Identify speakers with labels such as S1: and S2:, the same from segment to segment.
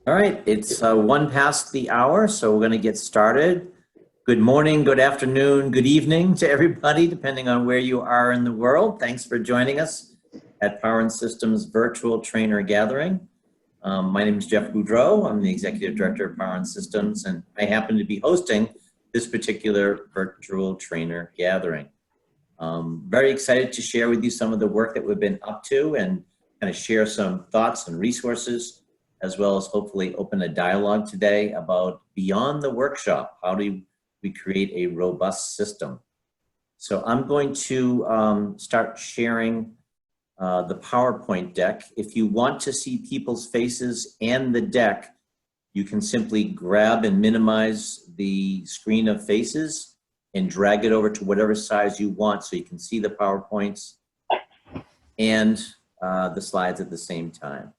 S1: All right, it's one past the hour, so we're going to get started. Good morning, good afternoon, good evening to everybody, depending on where you are in the world. Thanks for joining us at Power and Systems Virtual Trainer Gathering. My name is Jeff Boudro. I'm the Executive Director of Power and Systems, and I happen to be hosting this particular Virtual Trainer Gathering. Very excited to share with you some of the work that we've been up to and kind of share some thoughts and resources, as well as hopefully open a dialogue today about beyond the workshop. How do we create a robust system? So I'm going to start sharing the PowerPoint deck. If you want to see people's faces and the deck, you can simply grab and minimize the screen of faces and drag it over to whatever size you want so you can see the PowerPoints and the slides at the same time.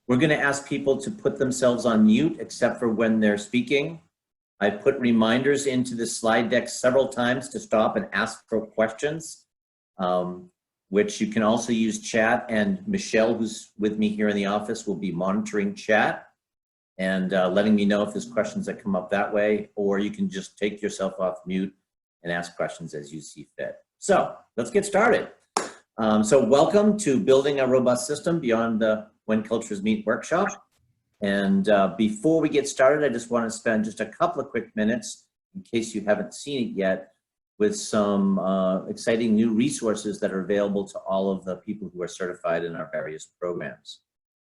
S1: We're going to ask people to put themselves on mute except for when they're speaking. I put reminders into the slide deck several times to stop and ask for questions, which you can also use chat, and Michelle, who's with me here in the office, will be monitoring chat and letting me know if there's questions that come up that way, or you can just take yourself off mute and ask questions as you see fit. So let's get started. So welcome to Building a Robust System Beyond the When Cultures Meet workshop. And before we get started, I just want to spend just a couple of quick minutes, in case you haven't seen it yet, with some exciting new resources that are available to all of the people who are certified in our various programs.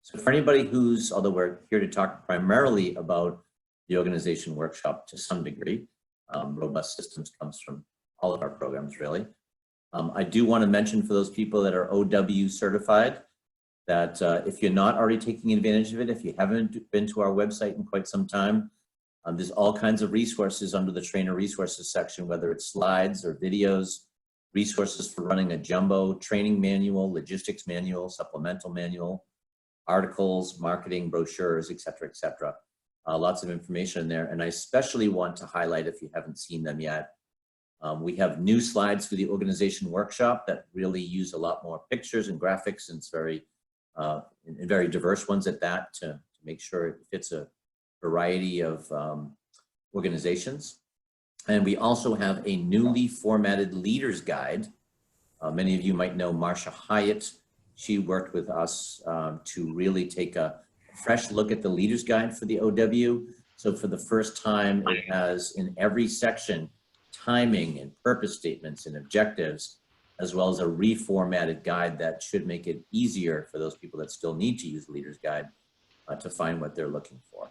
S1: So for anybody who's, although we're here to talk primarily about the organization workshop to some degree, robust systems comes from all of our programs really. I do want to mention for those people that are OW certified, that if you're not already taking advantage of it, if you haven't been to our website in quite some time, there's all kinds of resources under the trainer resources section, whether it's slides or videos, resources for running a jumbo training manual, logistics manual, supplemental manual, articles, marketing, brochures, et cetera, et cetera. Lots of information in there. And I especially want to highlight, if you haven't seen them yet, we have new slides for the organization workshop that really use a lot more pictures and graphics, and it's very and very diverse ones at that, to make sure it fits a variety of organizations. And we also have a newly formatted leaders guide. Many of you might know Marcia Hyatt. She worked with us to really take a fresh look at the leaders guide for the OW. So for the first time, it has in every section timing and purpose statements and objectives, as well as a reformatted guide that should make it easier for those people that still need to use the Leader's Guide to find what they're looking for.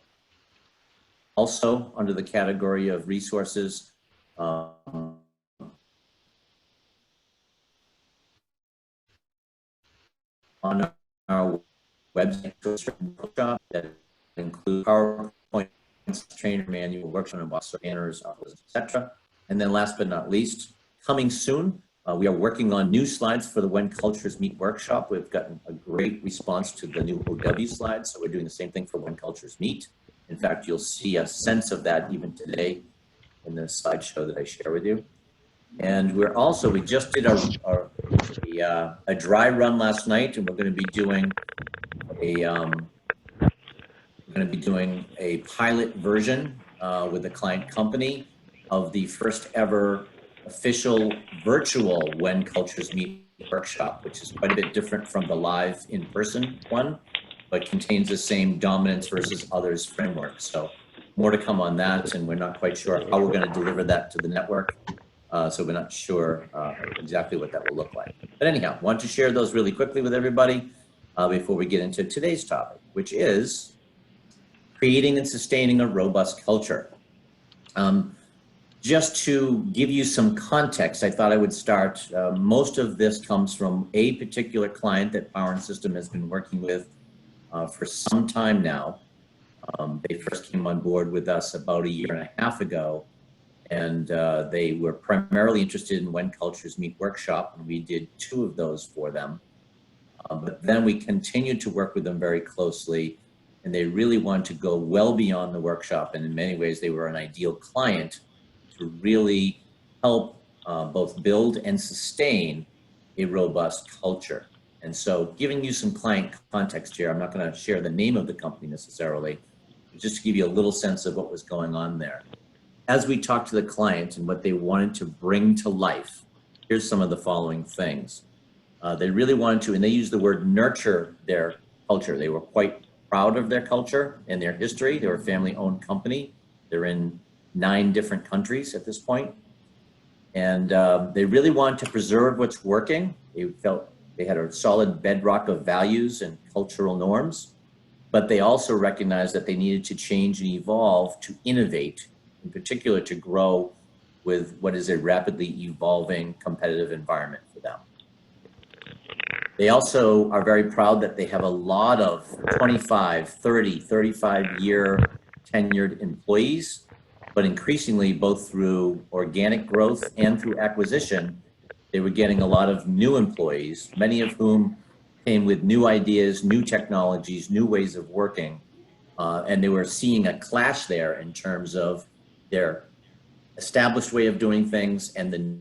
S1: Also, under the category of resources, on our website that include PowerPoint, trainer manual, workshop and box scanners, etc. And then last but not least, coming soon, we are working on new slides for the When Cultures Meet workshop. We've gotten a great response to the new OW slides, so we're doing the same thing for When Cultures Meet. In fact, you'll see a sense of that even today in the slideshow that I share with you. And we're also, we just did a dry run last night, and we're going to be doing a pilot version with a client company of the first ever official virtual When Cultures Meet workshop, which is quite a bit different from the live in-person one, but contains the same dominance versus others framework. So more to come on that, and we're not quite sure how we're going to deliver that to the network. So we're not sure exactly what that will look like. But anyhow, want to share those really quickly with everybody before we get into today's topic, which is creating and sustaining a robust culture. Just to give you some context, I thought I would start. Most of this comes from a particular client that Power and System has been working with for some time now. They first came on board with us about a year and a half ago, and they were primarily interested in When Cultures Meet workshop, and we did 2 of those for them. But then we continued to work with them very closely, and they really wanted to go well beyond the workshop, and in many ways they were an ideal client to really help both build and sustain a robust culture. And so giving you some client context here, I'm not going to share the name of the company necessarily, but just to give you a little sense of what was going on there. As we talked to the client and what they wanted to bring to life, here's some of the following things. They really wanted to, and they used the word nurture their culture. They were quite proud of their culture and their history. They were a family-owned company. They're in 9 different countries at this point. And they really wanted to preserve what's working. They felt they had a solid bedrock of values and cultural norms, but they also recognized that they needed to change and evolve to innovate, in particular to grow with what is a rapidly evolving competitive environment for them. They also are very proud that they have a lot of 25, 30, 35-year tenured employees, but increasingly both through organic growth and through acquisition, they were getting a lot of new employees, many of whom came with new ideas, new technologies, new ways of working, and they were seeing a clash there in terms of their established way of doing things and the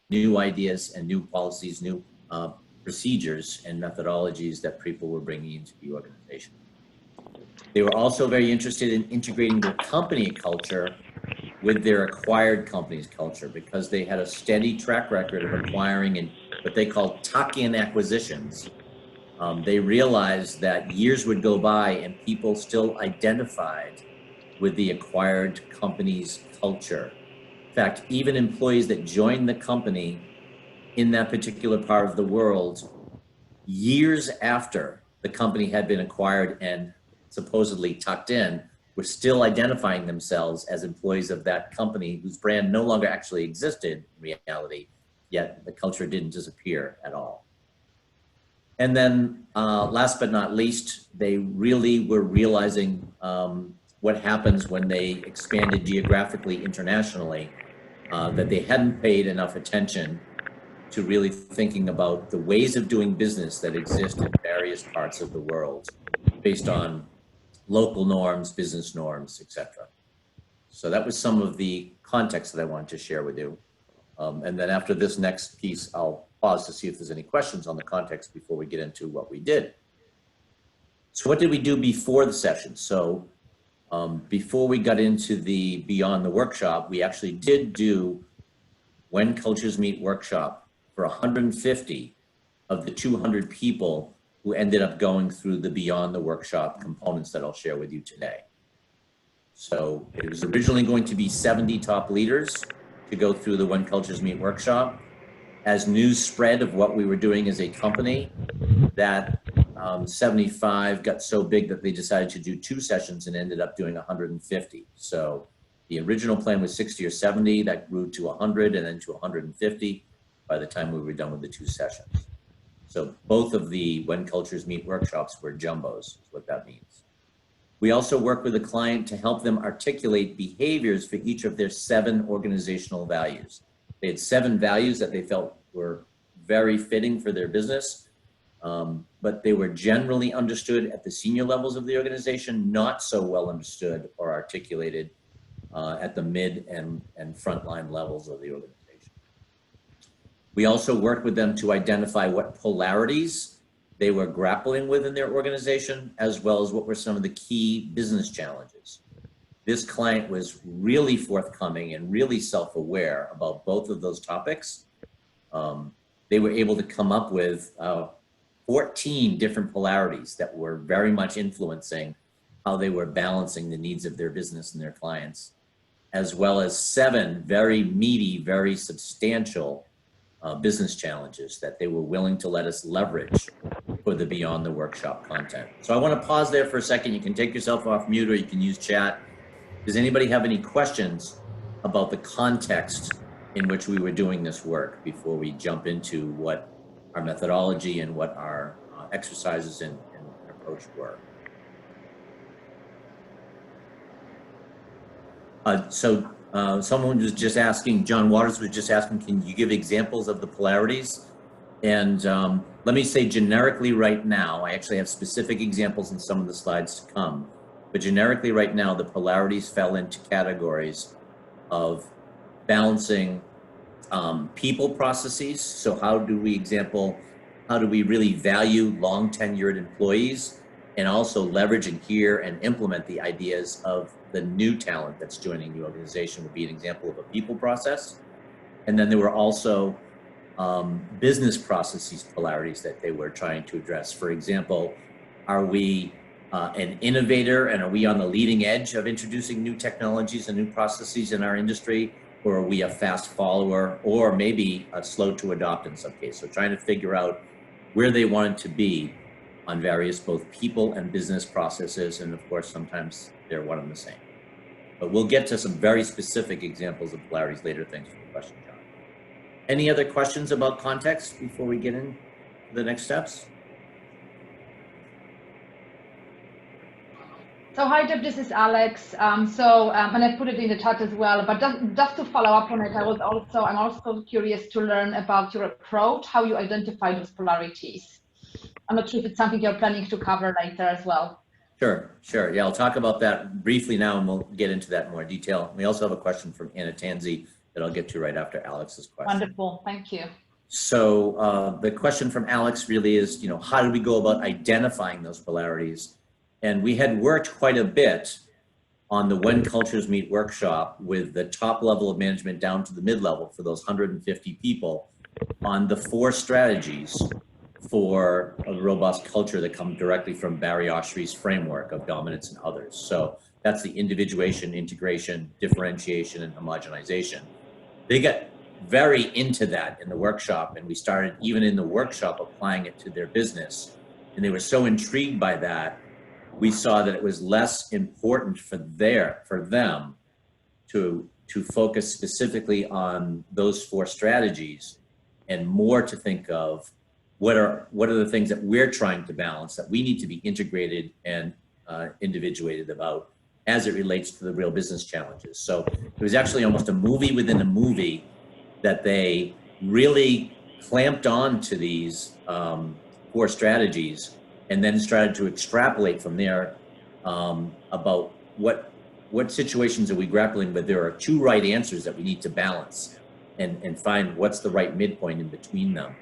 S1: new ideas and new policies, new procedures and methodologies that people were bringing into the organization. They were also very interested in integrating their company culture with their acquired company's culture because they had a steady track record of acquiring in what they called tuck-in acquisitions. They realized that years would go by and people still identified with the acquired company's culture. In fact, even employees that joined the company in that particular part of the world, years after the company had been acquired and supposedly tucked in, were still identifying themselves as employees of that company whose brand no longer actually existed in reality, yet the culture didn't disappear at all. And then last but not least, they really were realizing what happens when they expanded geographically internationally, that they hadn't paid enough attention to really thinking about the ways of doing business that exist in various parts of the world based on local norms, business norms, etc. So that was some of the context that I wanted to share with you. And then after this next piece, I'll pause to see if there's any questions on the context before we get into what we did. So what did we do before the session? So before we got into the Beyond the Workshop, we actually did do When Cultures Meet workshop for 150 of the 200 people who ended up going through the Beyond the Workshop components that I'll share with you today. So it was originally going to be 70 top leaders to go through the When Cultures Meet workshop. As news spread of what we were doing as a company, that 75 got so big that they decided to do 2 sessions and ended up doing 150. So the original plan was 60 or 70, that grew to 100 and then to 150 by the time we were done with the 2 sessions. So both of the When Cultures Meet workshops were jumbos, is what that means. We also work with the client to help them articulate behaviors for each of their 7 organizational values. They had 7 values that they felt were very fitting for their business, but they were generally understood at the senior levels of the organization, not so well understood or articulated at the mid and frontline levels of the organization. We also worked with them to identify what polarities they were grappling with in their organization, as well as what were some of the key business challenges. This client was really forthcoming and really self-aware about both of those topics. They were able to come up with 14 different polarities that were very much influencing how they were balancing the needs of their business and their clients, as well as 7 very meaty, very substantial business challenges that they were willing to let us leverage for the Beyond the Workshop content. So I want to pause there for a second. You can take yourself off mute or you can use chat. Does anybody have any questions about the context in which we were doing this work before we jump into what our methodology and what our exercises and approach were? Someone was just asking, John Waters was just asking, can you give examples of the polarities? And let me say generically right now, I actually have specific examples in some of the slides to come, but generically right now, the polarities fell into categories of balancing people processes. So how do we how do we really value long tenured employees and also leverage and hear and implement the ideas of the new talent that's joining the organization would be an example of a people process. And then there were also business processes polarities that they were trying to address. For example, are we an innovator and are we on the leading edge of introducing new technologies and new processes in our industry? Or are we a fast follower or maybe a slow to adopt in some cases? So trying to figure out where they wanted to be on various both people and business processes. And of course, sometimes they're one and the same. But we'll get to some very specific examples of polarities later. Thanks for the question, John. Any other questions about context before we get into the next steps?
S2: So hi, Jeff, this is Alex. And I put it in the chat as well, but just to follow up on it, I'm also curious to learn about your approach, how you identify those polarities. I'm not sure if it's something you're planning to cover later as well.
S1: Sure. Yeah, I'll talk about that briefly now and we'll get into that in more detail. We also have a question from Anna Tanzi that I'll get to right after Alex's question.
S2: Wonderful, thank you.
S1: So the question from Alex really is, how do we go about identifying those polarities? And we had worked quite a bit on the When Cultures Meet workshop with the top level of management down to the mid-level for those 150 people on the 4 strategies for a robust culture that come directly from Barry Oshry's framework of dominance and others. So that's the individuation, integration, differentiation, and homogenization. They got very into that in the workshop, and we started even in the workshop applying it to their business. And they were so intrigued by that, we saw that it was less important for them to focus specifically on those 4 strategies and more to think of what are the things that we're trying to balance that we need to be integrated and individuated about as it relates to the real business challenges. So it was actually almost a movie within a movie that they really clamped on to these 4 strategies and then started to extrapolate from there about what situations are we grappling with. There are 2 right answers that we need to balance and find what's the right midpoint in between them.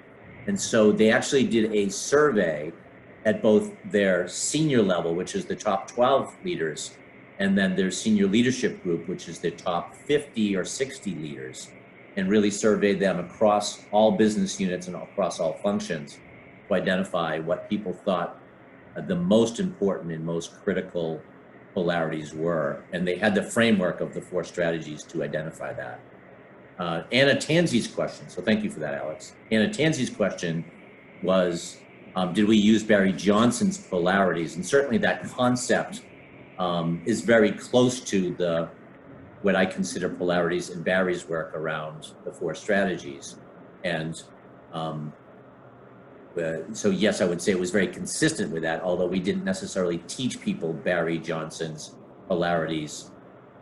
S1: And so they actually did a survey at both their senior level, which is the top 12 leaders, and then their senior leadership group, which is the top 50 or 60 leaders, and really surveyed them across all business units and across all functions to identify what people thought the most important and most critical polarities were. And they had the framework of the 4 strategies to identify that. Anna Tanzi's question, so thank you for that, Alex. Anna Tanzi's question was, did we use Barry Johnson's polarities? And certainly that concept is very close to what I consider polarities in Barry's work around the 4 strategies. And so yes, I would say it was very consistent with that, although we didn't necessarily teach people Barry Johnson's polarities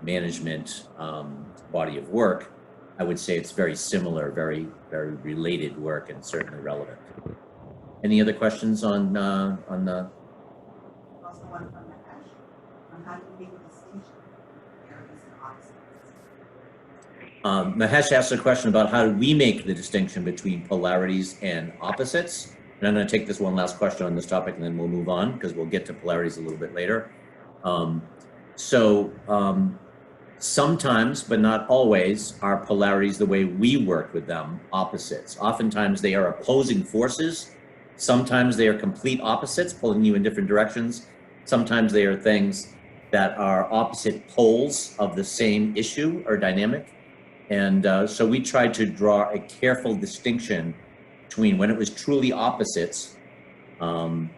S1: management body of work. I would say it's very similar, very, very related work and certainly relevant. Any other questions on the?
S3: Also one from Mahesh on how to make a distinction between areas and opposites.
S1: Mahesh asked a question about how do we make the distinction between polarities and opposites. And I'm going to take this one last question on this topic and then we'll move on because we'll get to polarities a little bit later. Sometimes, but not always, are polarities the way we work with them opposites. Oftentimes they are opposing forces. Sometimes they are complete opposites, pulling you in different directions. Sometimes they are things that are opposite poles of the same issue or dynamic. And so we tried to draw a careful distinction between when it was truly opposites and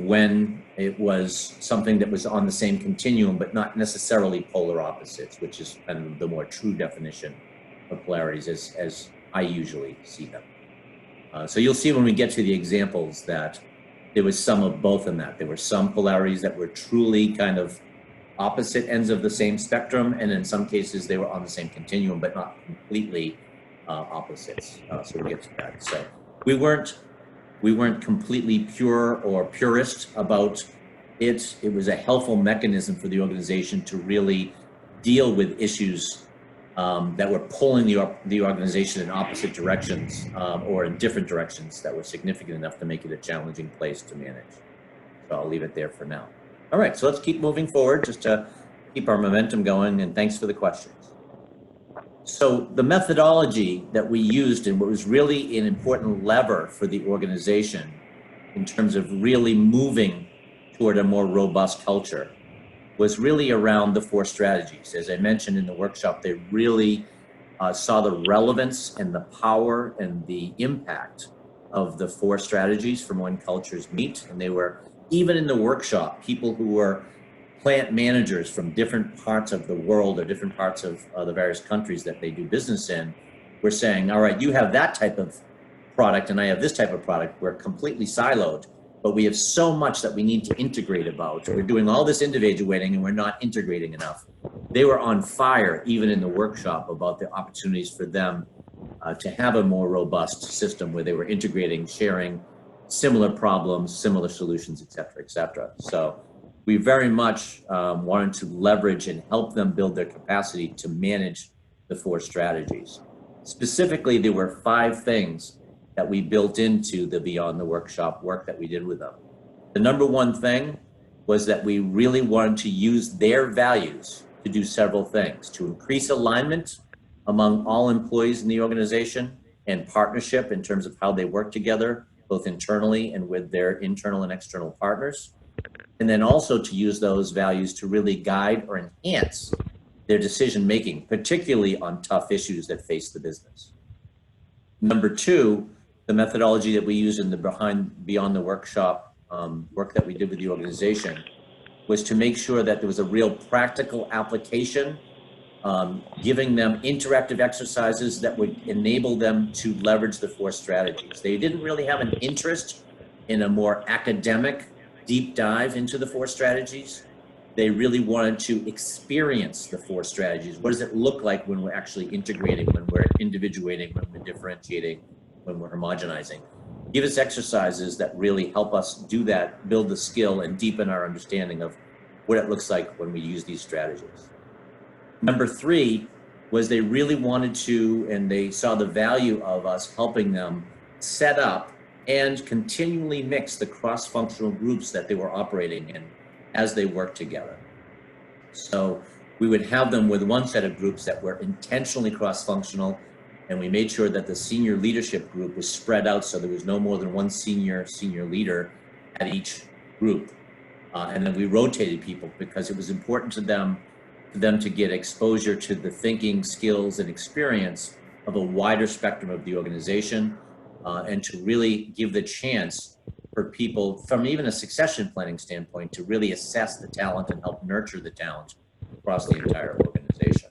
S1: when it was something that was on the same continuum, but not necessarily polar opposites, which is kind of the more true definition of polarities as I usually see them. So you'll see when we get to the examples that there was some of both in that. There were some polarities that were truly kind of opposite ends of the same spectrum, and in some cases they were on the same continuum, but not completely opposites. So we'll get to that. So we weren't completely pure or purist about it. It was a helpful mechanism for the organization to really deal with issues that were pulling the organization in opposite directions or in different directions that were significant enough to make it a challenging place to manage. So I'll leave it there for now. All right, so let's keep moving forward just to keep our momentum going, and thanks for the questions. So the methodology that we used and what was really an important lever for the organization in terms of really moving toward a more robust culture was really around the 4 strategies. As I mentioned in the workshop, they really saw the relevance and the power and the impact of the 4 strategies from When Cultures Meet. And they were, even in the workshop, people who were plant managers from different parts of the world or different parts of the various countries that they do business in were saying, all right, you have that type of product and I have this type of product. We're completely siloed, but we have so much that we need to integrate about. We're doing all this individuating and we're not integrating enough. They were on fire, even in the workshop, about the opportunities for them to have a more robust system where they were integrating, sharing similar problems, similar solutions, et cetera, et cetera. So we very much wanted to leverage and help them build their capacity to manage the 4 strategies. Specifically, there were 5 things that we built into the Beyond the Workshop work that we did with them. The number 1 thing was that we really wanted to use their values to do several things: to increase alignment among all employees in the organization and partnership in terms of how they work together, both internally and with their internal and external partners. And then also to use those values to really guide or enhance their decision-making, particularly on tough issues that face the business. Number 2, the methodology that we use in the Beyond the Workshop work that we did with the organization was to make sure that there was a real practical application, giving them interactive exercises that would enable them to leverage the 4 strategies. They didn't really have an interest in a more academic deep dive into the 4 strategies. They really wanted to experience the 4 strategies. What does it look like when we're actually integrating, when we're individuating, when we're differentiating, when we're homogenizing? Give us exercises that really help us do that, build the skill, and deepen our understanding of what it looks like when we use these strategies. Number 3 was they really wanted to, and they saw the value of us helping them set up and continually mix the cross-functional groups that they were operating in as they worked together. So we would have them with one set of groups that were intentionally cross-functional, and we made sure that the senior leadership group was spread out so there was no more than one senior leader at each group. And then we rotated people because it was important to them to get exposure to the thinking, skills, and experience of a wider spectrum of the organization, and to really give the chance for people from even a succession planning standpoint to really assess the talent and help nurture the talent across the entire organization.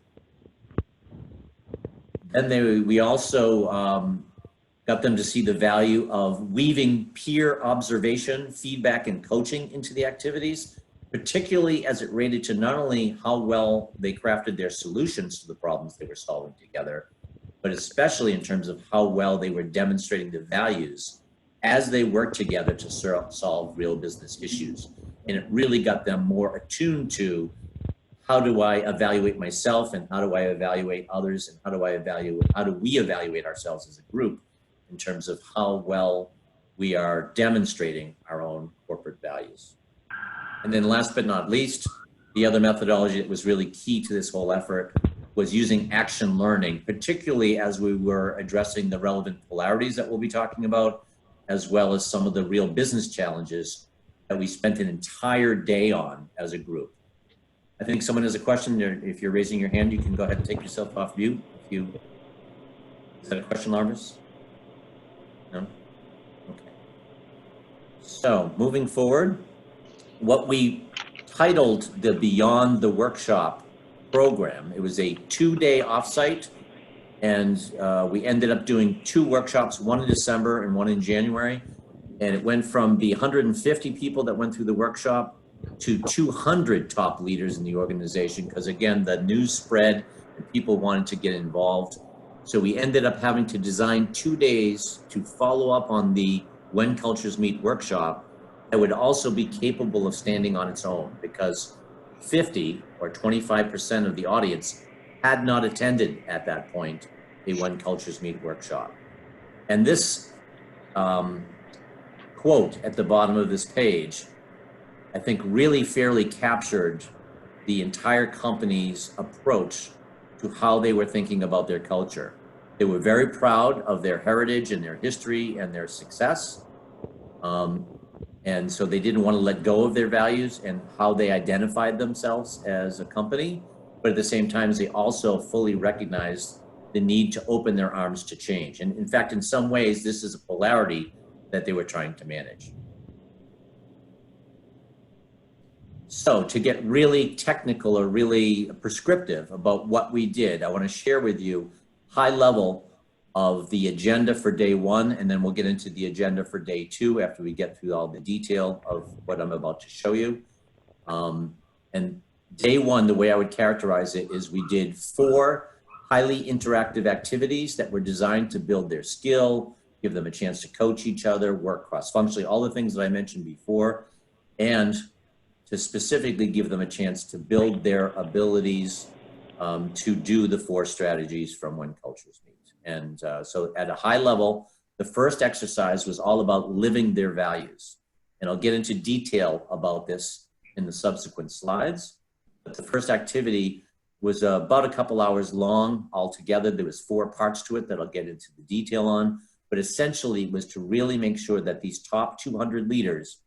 S1: Then we also got them to see the value of weaving peer observation, feedback, and coaching into the activities, particularly as it related to not only how well they crafted their solutions to the problems they were solving together, but especially in terms of how well they were demonstrating the values as they worked together to solve real business issues. And it really got them more attuned to how do I evaluate myself and how do I evaluate others and how do we evaluate ourselves as a group in terms of how well we are demonstrating our own corporate values. And then last but not least, the other methodology that was really key to this whole effort was using action learning, particularly as we were addressing the relevant polarities that we'll be talking about, as well as some of the real business challenges that we spent an entire day on as a group. I think someone has a question. If you're raising your hand, you can go ahead and take yourself off mute. Is that a question, Larvis? No? Okay. So moving forward, what we titled the Beyond the Workshop program, it was a 2-day offsite, and we ended up doing 2 workshops, one in December and one in January. And it went from the 150 people that went through the workshop to 200 top leaders in the organization, because again, the news spread and people wanted to get involved. So we ended up having to design 2 days to follow up on the When Cultures Meet workshop that would also be capable of standing on its own, because 50 or 25% of the audience had not attended at that point a When Cultures Meet workshop. And this quote at the bottom of this page, I think really fairly captured the entire company's approach to how they were thinking about their culture. They were very proud of their heritage and their history and their success. And so they didn't want to let go of their values and how they identified themselves as a company. But at the same time, they also fully recognized the need to open their arms to change. And in fact, in some ways, this is a polarity that they were trying to manage. So to get really technical or really prescriptive about what we did, I want to share with you high level of the agenda for day one, and then we'll get into the agenda for day two after we get through all the detail of what I'm about to show you. And day one, the way I would characterize it is we did 4 highly interactive activities that were designed to build their skill, give them a chance to coach each other, work cross-functionally, all the things that I mentioned before, and to specifically give them a chance to build their abilities to do the 4 strategies from When Cultures Meet. And so at a high level, the first exercise was all about living their values. And I'll get into detail about this in the subsequent slides. But the first activity was about a couple hours long altogether. There was 4 parts to it that I'll get into the detail on. But essentially it was to really make sure that these top 200 leaders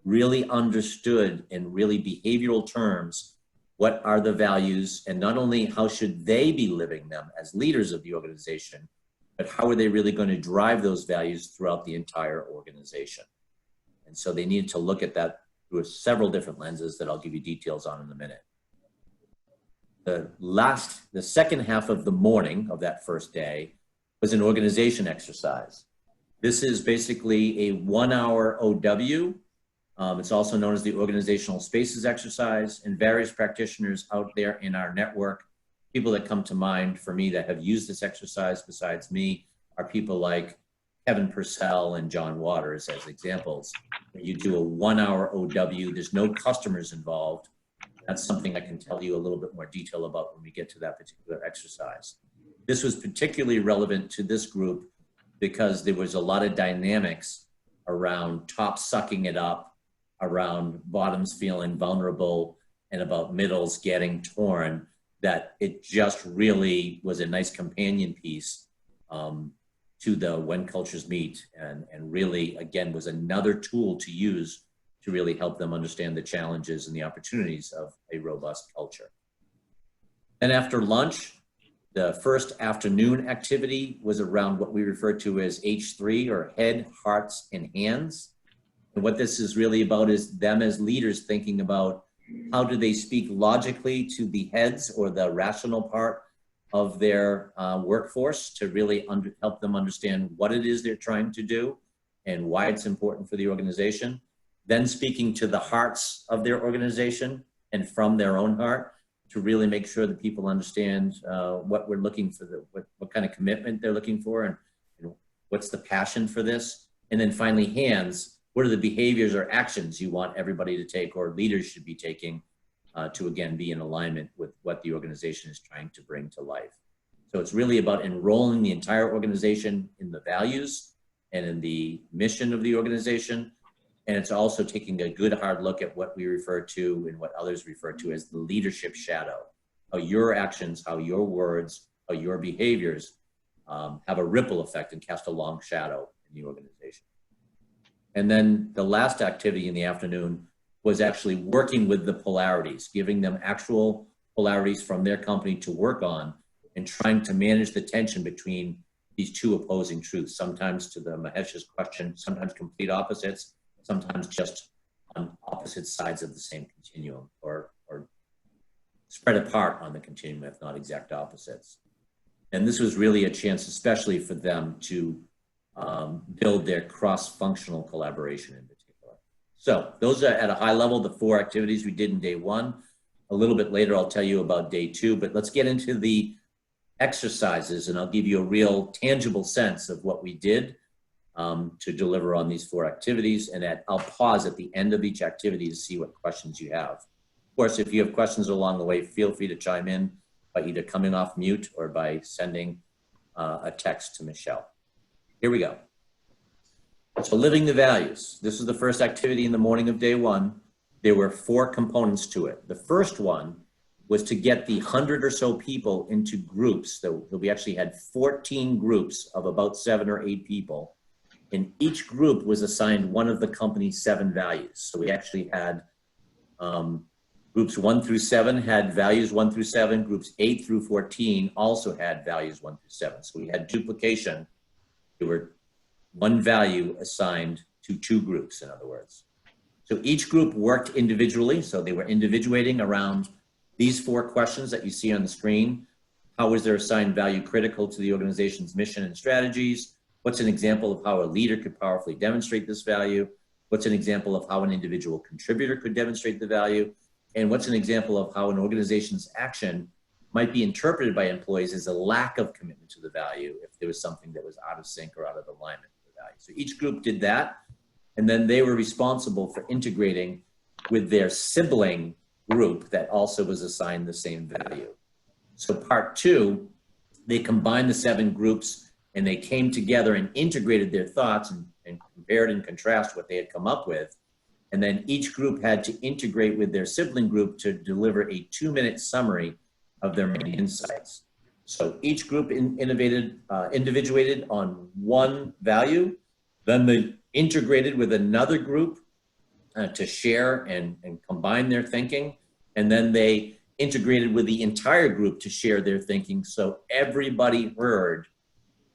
S1: really understood in really behavioral terms what are the values, and not only how should they be living them as leaders of the organization, but how are they really going to drive those values throughout the entire organization. And so they needed to look at that through several different lenses that I'll give you details on in a minute. The second half of the morning of that first day was an organization exercise. This is basically a 1-hour OW. It's also known as the Organizational Spaces exercise, and various practitioners out there in our network, people that come to mind for me that have used this exercise besides me are people like Kevin Purcell and John Waters as examples. You do a 1-hour OW, there's no customers involved. That's something I can tell you a little bit more detail about when we get to that particular exercise. This was particularly relevant to this group because there was a lot of dynamics around top sucking it up, around bottoms feeling vulnerable, and about middles getting torn, that it just really was a nice companion piece to the When Cultures Meet, and really, again, was another tool to use to really help them understand the challenges and the opportunities of a robust culture. And after lunch, the first afternoon activity was around what we refer to as H3, or head, hearts, and hands. And what this is really about is them as leaders thinking about how do they speak logically to the heads or the rational part of their workforce to really help them understand what it is they're trying to do and why it's important for the organization. Then speaking to the hearts of their organization and from their own heart to really make sure that people understand what we're looking for, what kind of commitment they're looking for, and what's the passion for this. And then finally, hands. What are the behaviors or actions you want everybody to take, or leaders should be taking to, again, be in alignment with what the organization is trying to bring to life. So it's really about enrolling the entire organization in the values and in the mission of the organization. And it's also taking a good hard look at what we refer to and what others refer to as the leadership shadow. How your actions, how your words, how your behaviors have a ripple effect and cast a long shadow in the organization. And then the last activity in the afternoon was actually working with the polarities, giving them actual polarities from their company to work on, and trying to manage the tension between these 2 opposing truths, sometimes, to the Mahesh's question, sometimes complete opposites, sometimes just on opposite sides of the same continuum, or spread apart on the continuum, if not exact opposites. And this was really a chance, especially for them, to build their cross-functional collaboration in particular. So those are, at a high level, the 4 activities we did in day 1. A little bit later, I'll tell you about day 2, but let's get into the exercises, and I'll give you a real tangible sense of what we did to deliver on these 4 activities. And I'll pause at the end of each activity to see what questions you have. Of course, if you have questions along the way, feel free to chime in by either coming off mute or by sending a text to Michelle. Here we go. So living the values. This is the first activity in the morning of day one. There were 4 components to it. The first one was to get the 100 or so people into groups. So we actually had 14 groups of about 7 or 8 people. And each group was assigned one of the company's 7 values. So we actually had groups 1 through 7 had values 1 through 7. Groups 8 through 14 also had values 1 through 7. So we had duplication. There were 1 value assigned to 2 groups, in other words. So each group worked individually. So they were individuating around these 4 questions that you see on the screen. How is their assigned value critical to the organization's mission and strategies? What's an example of how a leader could powerfully demonstrate this value? What's an example of how an individual contributor could demonstrate the value? And what's an example of how an organization's action might be interpreted by employees as a lack of commitment to the value if there was something that was out of sync or out of alignment with the value? So each group did that, and then they were responsible for integrating with their sibling group that also was assigned the same value. So part 2, they combined the 7 groups and they came together and integrated their thoughts and compared and contrast what they had come up with. And then each group had to integrate with their sibling group to deliver a 2-minute summary of their main insights. So each group individuated on 1 value, then they integrated with another group to share and combine their thinking. And then they integrated with the entire group to share their thinking. So everybody heard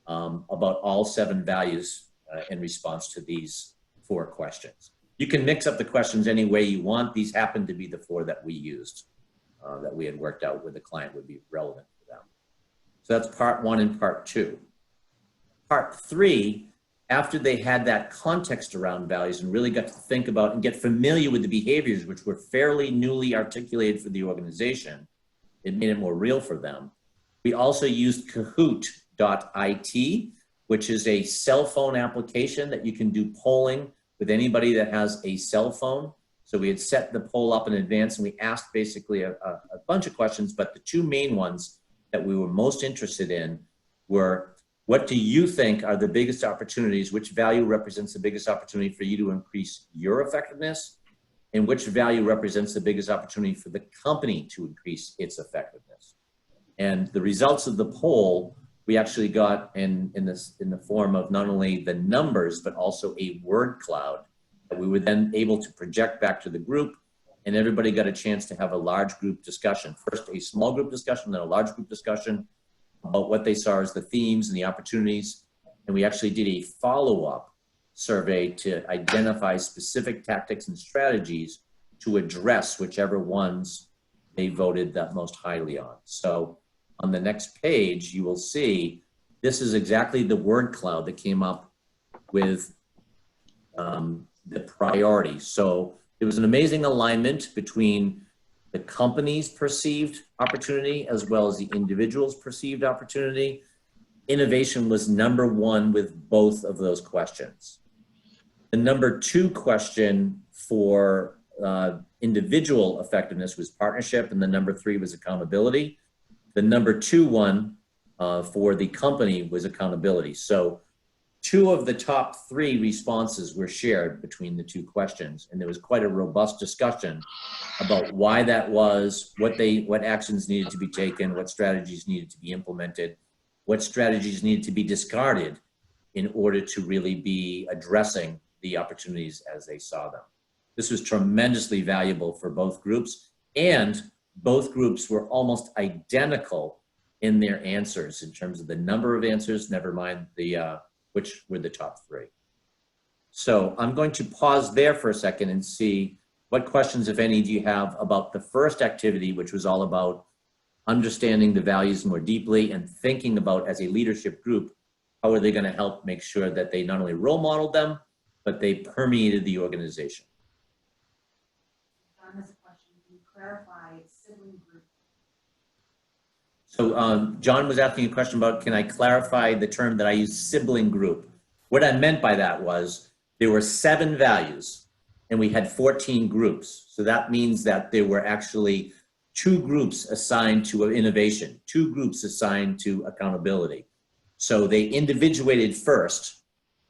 S1: about all 7 values in response to these 4 questions. You can mix up the questions any way you want. These happen to be the 4 that we used, that we had worked out with the client would be relevant for them. So that's part 1 and part 2. Part 3, after they had that context around values and really got to think about and get familiar with the behaviors, which were fairly newly articulated for the organization, it made it more real for them. We also used Kahoot.it, which is a cell phone application that you can do polling with anybody that has a cell phone. So we had set the poll up in advance and we asked basically a bunch of questions, but the 2 main ones that we were most interested in were, what do you think are the biggest opportunities? Which value represents the biggest opportunity for you to increase your effectiveness? And which value represents the biggest opportunity for the company to increase its effectiveness? And the results of the poll, we actually got in the form of not only the numbers, but also a word cloud that we were then able to project back to the group, and everybody got a chance to have a large group discussion. First a small group discussion, then a large group discussion about what they saw as the themes and the opportunities. And we actually did a follow-up survey to identify specific tactics and strategies to address whichever ones they voted that most highly on. So on the next page, you will see this is exactly the word cloud that came up with the priority. So there was an amazing alignment between the company's perceived opportunity as well as the individual's perceived opportunity. Innovation was number 1 with both of those questions. The number 2 question for individual effectiveness was partnership, and the number 3 was accountability. The number 2 one for the company was accountability. So 2 of the top 3 responses were shared between the 2 questions, and there was quite a robust discussion about why that was, what actions needed to be taken, what strategies needed to be implemented, what strategies needed to be discarded in order to really be addressing the opportunities as they saw them. This was tremendously valuable for both groups, and both groups were almost identical in their answers in terms of the number of answers, never mind the which were the top 3. So I'm going to pause there for a second and see what questions, if any, do you have about the first activity, which was all about understanding the values more deeply and thinking about, as a leadership group, how are they going to help make sure that they not only role modeled them, but they permeated the organization.
S3: John has a question. Can you clarify sibling group?
S1: So John was asking a question about, can I clarify the term that I use, sibling group? What I meant by that was there were 7 values and we had 14 groups. So that means that there were actually 2 groups assigned to innovation, 2 groups assigned to accountability. So they individuated first,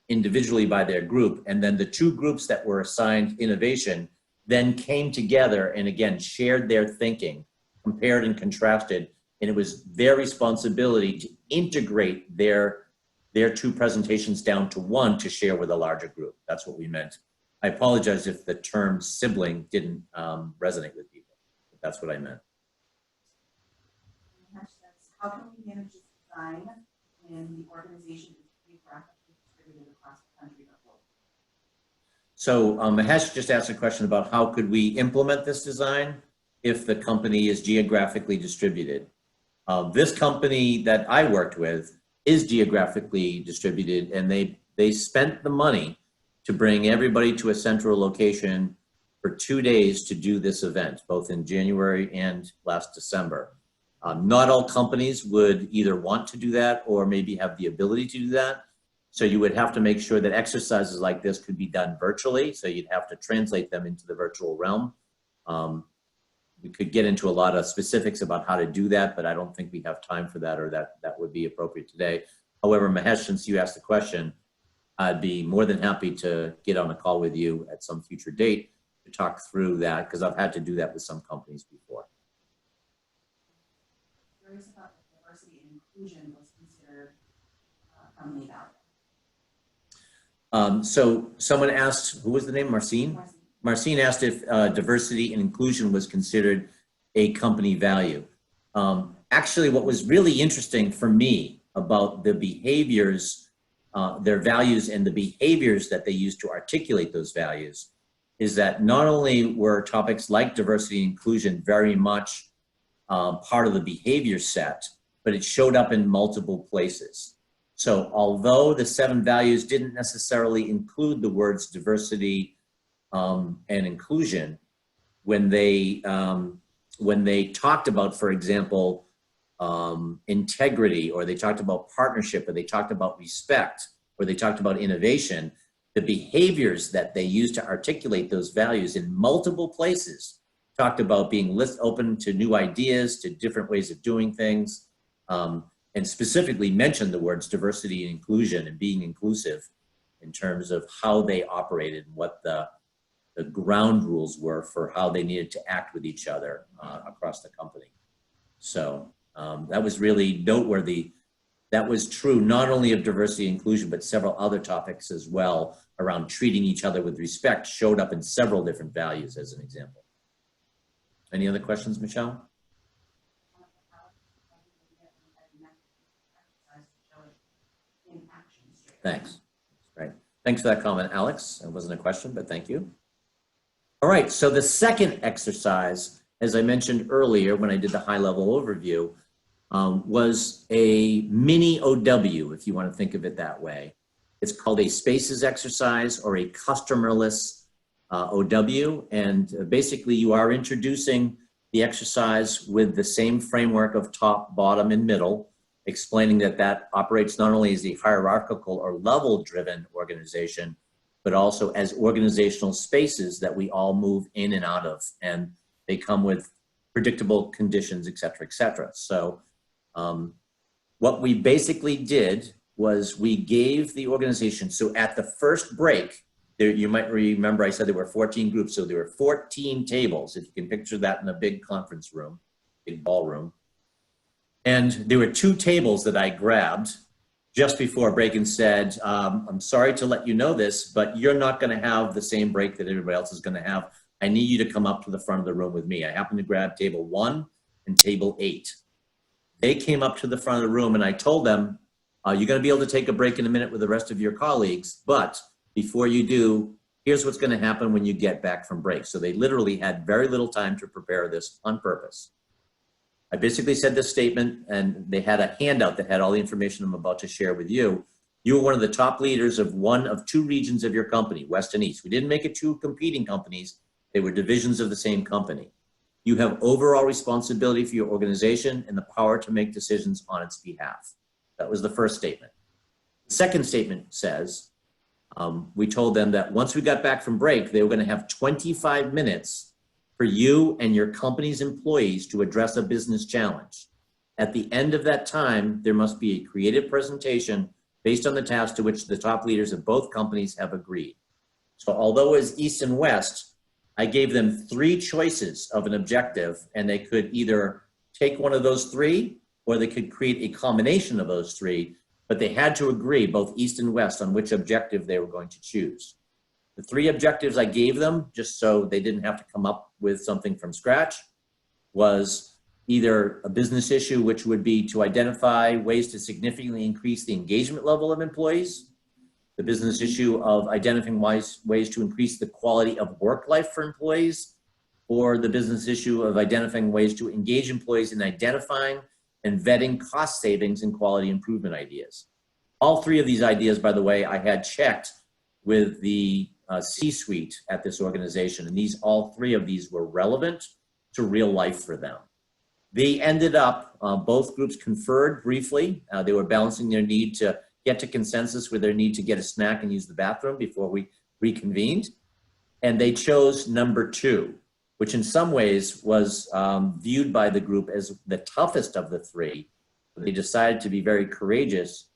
S1: individually by their group, and then the 2 groups that were assigned innovation then came together and again shared their thinking, compared and contrasted, and it was their responsibility to integrate their 2 presentations down to 1 to share with a larger group. That's what we meant. I apologize if the term sibling didn't resonate with people, but that's what I meant.
S3: How can we manage this design when the organization is geographically distributed across the country or globally?
S1: So Mahesh just asked a question about how could we implement this design if the company is geographically distributed. This company that I worked with is geographically distributed, and they spent the money to bring everybody to a central location for 2 days to do this event, both in January and last December. Not all companies would either want to do that or maybe have the ability to do that. So you would have to make sure that exercises like this could be done virtually. So you'd have to translate them into the virtual realm. We could get into a lot of specifics about how to do that, but I don't think we have time for that, or that would be appropriate today. However, Mahesh, since you asked the question, I'd be more than happy to get on a call with you at some future date to talk through that, because I've had to do that with some companies before.
S3: Curious about if diversity and inclusion was considered a company value.
S1: So someone asked, who was the name, Marcine? Marcine asked if diversity and inclusion was considered a company value. Actually, what was really interesting for me about the behaviors, their values and the behaviors that they used to articulate those values, is that not only were topics like diversity and inclusion very much part of the behavior set, but it showed up in multiple places. So although the 7 values didn't necessarily include the words diversity and inclusion, when they talked about, for example, integrity, or they talked about partnership, or they talked about respect, or they talked about innovation, the behaviors that they used to articulate those values in multiple places talked about being open to new ideas, to different ways of doing things, and specifically mentioned the words diversity and inclusion and being inclusive in terms of how they operated and what the ground rules were for how they needed to act with each other across the company. So that was really noteworthy. That was true not only of diversity and inclusion, but several other topics as well around treating each other with respect showed up in several different values as an example. Any other questions, Michelle? Thanks. Great. Thanks for that comment, Alex. It wasn't a question, but thank you. All right, so the second exercise, as I mentioned earlier when I did the high-level overview, was a mini OW, if you want to think of it that way. It's called a spaces exercise or a customerless OW, and basically you are introducing the exercise with the same framework of top, bottom, and middle, explaining that that operates not only as a hierarchical or level-driven organization, but also as organizational spaces that we all move in and out of, and they come with predictable conditions, et cetera, et cetera. So what we basically did was we gave the organization, so at the first break, there, you might remember I said there were 14 groups, so there were 14 tables, if you can picture that in a big conference room, big ballroom. And there were 2 tables that I grabbed just before break and said, I'm sorry to let you know this, but you're not gonna have the same break that everybody else is gonna have. I need you to come up to the front of the room with me. I happened to grab table 1 and table 8. They came up to the front of the room and I told them, you're gonna be able to take a break in a minute with the rest of your colleagues, but before you do, here's what's gonna happen when you get back from break. So they literally had very little time to prepare this on purpose. I basically said this statement, and they had a handout that had all the information I'm about to share with you. You were one of the top leaders of one of 2 regions of your company, West and East. We didn't make it 2 competing companies. They were divisions of the same company. You have overall responsibility for your organization and the power to make decisions on its behalf. That was the first statement. The second statement says, we told them that once we got back from break, they were going to have 25 minutes for you and your company's employees to address a business challenge. At the end of that time, there must be a creative presentation based on the task to which the top leaders of both companies have agreed. So although it's East and West, I gave them 3 choices of an objective, and they could either take one of those 3 or they could create a combination of those 3, but they had to agree, both East and West, on which objective they were going to choose. The 3 objectives I gave them, just so they didn't have to come up with something from scratch, was either a business issue, which would be to identify ways to significantly increase the engagement level of employees, the business issue of identifying ways to increase the quality of work life for employees, or the business issue of identifying ways to engage employees in identifying and vetting cost savings and quality improvement ideas. All 3 of these ideas, by the way, I had checked with the C-suite at this organization, and all 3 of these were relevant to real life for them. They ended up, both groups conferred briefly. They were balancing their need to get to consensus with their need to get a snack and use the bathroom before we reconvened. And they chose number 2, which in some ways was viewed by the group as the toughest of the 3. But they decided to be very courageous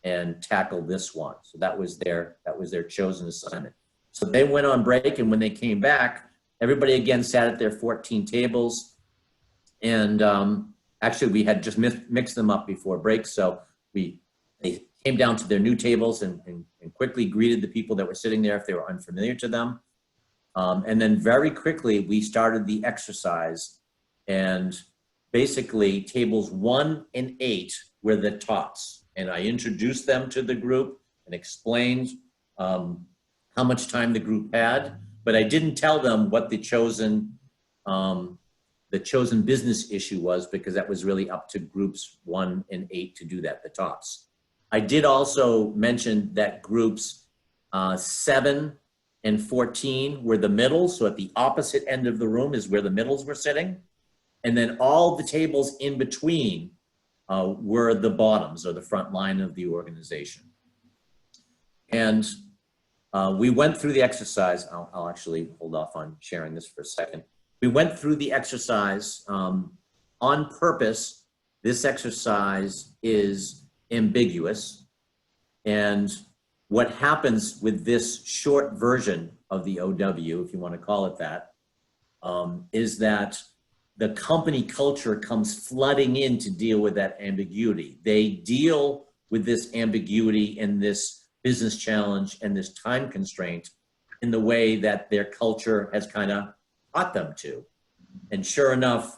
S1: and tackle this one. So that was their chosen assignment. So they went on break, and when they came back, everybody again sat at their 14 tables. And actually, we had just mixed them up before break. So they came down to their new tables and quickly greeted the people that were sitting there if they were unfamiliar to them. And then very quickly, we started the exercise. And basically, tables 1 and 8 were the tops. And I introduced them to the group and explained how much time the group had. But I didn't tell them what the chosen business issue was, because that was really up to groups 1 and 8 to do that, the tops. I did also mention that groups 7 and 14 were the middle. So at the opposite end of the room is where the middles were sitting. And then all the tables in between were the bottoms, or the front line of the organization. And we went through the exercise. I'll actually hold off on sharing this for a second. We went through the exercise on purpose. This exercise is ambiguous. And what happens with this short version of the OW, if you want to call it that, is that the company culture comes flooding in to deal with that ambiguity. They deal with this ambiguity and this business challenge and this time constraint in the way that their culture has kind of taught them to. And sure enough,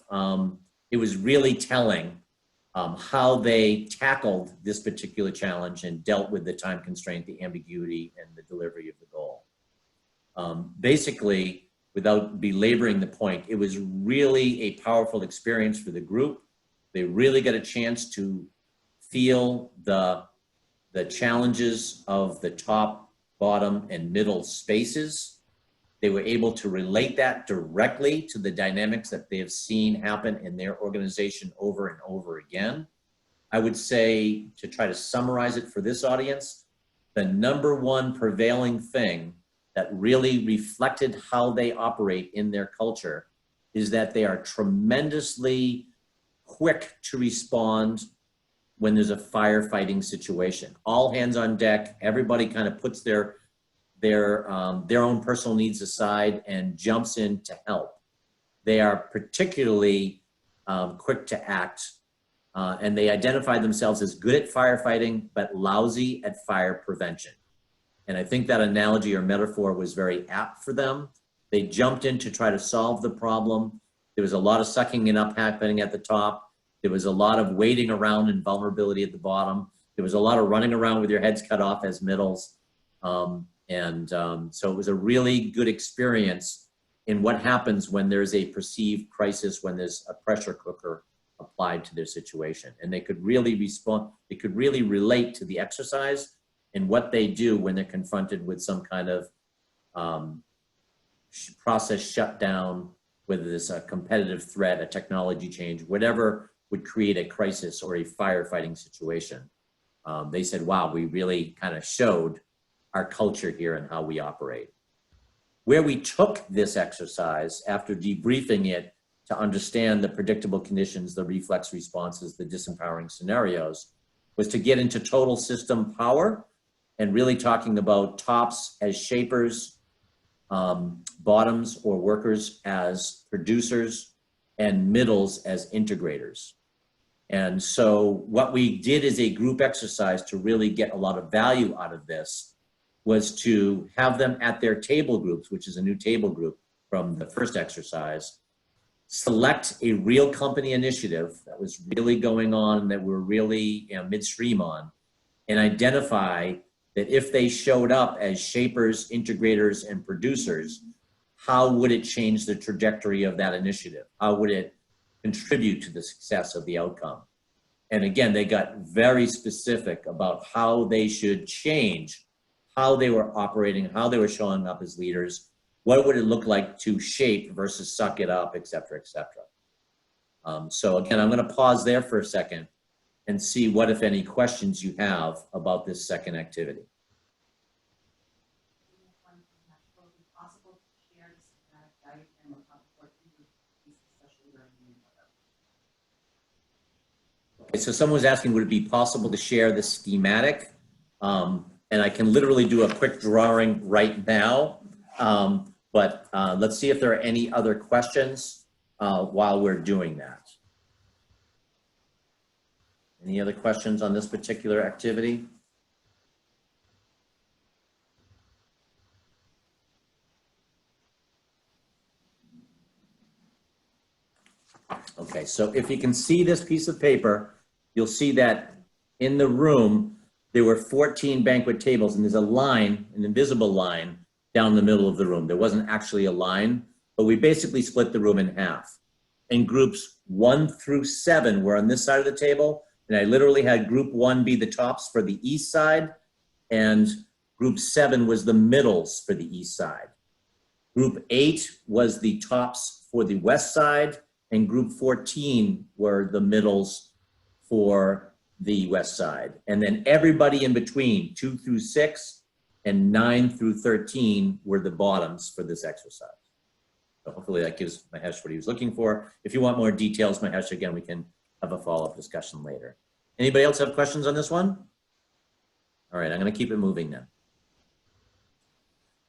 S1: it was really telling how they tackled this particular challenge and dealt with the time constraint, the ambiguity, and the delivery of the goal. Basically, without belaboring the point, it was really a powerful experience for the group. They really got a chance to feel the challenges of the top, bottom, and middle spaces. They were able to relate that directly to the dynamics that they have seen happen in their organization over and over again. I would say, to try to summarize it for this audience, the number 1 prevailing thing that really reflected how they operate in their culture is that they are tremendously quick to respond when there's a firefighting situation. All hands on deck, everybody kind of puts their own personal needs aside and jumps in to help. They are particularly quick to act, and they identify themselves as good at firefighting, but lousy at fire prevention. And I think that analogy or metaphor was very apt for them. They jumped in to try to solve the problem. There was a lot of sucking it up happening at the top. There was a lot of waiting around and vulnerability at the bottom. There was a lot of running around with your heads cut off as middles. So it was a really good experience in what happens when there's a perceived crisis, when there's a pressure cooker applied to their situation. And they could really respond, they could really relate to the exercise and what they do when they're confronted with some kind of process shutdown, whether it's a competitive threat, a technology change, whatever would create a crisis or a firefighting situation. They said, wow, we really kind of showed our culture here and how we operate. Where we took this exercise after debriefing it to understand the predictable conditions, the reflex responses, the disempowering scenarios, was to get into total system power and really talking about tops as shapers, bottoms or workers as producers, and middles as integrators. And so what we did as a group exercise to really get a lot of value out of this was to have them at their table groups, which is a new table group from the first exercise, select a real company initiative that was really going on, that we're really midstream on, and identify that if they showed up as shapers, integrators, and producers, how would it change the trajectory of that initiative? How would it contribute to the success of the outcome? And again, they got very specific about how they should change, how they were operating, how they were showing up as leaders, what would it look like to shape versus suck it up, et cetera, et cetera. So again, I'm going to pause there for a second and see what, if any, questions you have about this second activity. Okay, so someone was asking, would it be possible to share the schematic? And I can literally do a quick drawing right now, but let's see if there are any other questions while we're doing that. Any other questions on this particular activity? Okay, so if you can see this piece of paper, you'll see that in the room, there were 14 banquet tables, and there's a line, an invisible line, down the middle of the room. There wasn't actually a line, but we basically split the room in half. And groups 1 through 7 were on this side of the table, and I literally had group 1 be the tops for the east side, and group 7 was the middles for the east side. Group 8 was the tops for the west side, and group 14 were the middles for the west side. And then everybody in between, 2 through 6 and 9 through 13 were the bottoms for this exercise. So hopefully that gives Mahesh what he was looking for. If you want more details, Mahesh, again, we can have a follow-up discussion later. Anybody else have questions on this one? All right, I'm gonna keep it moving then.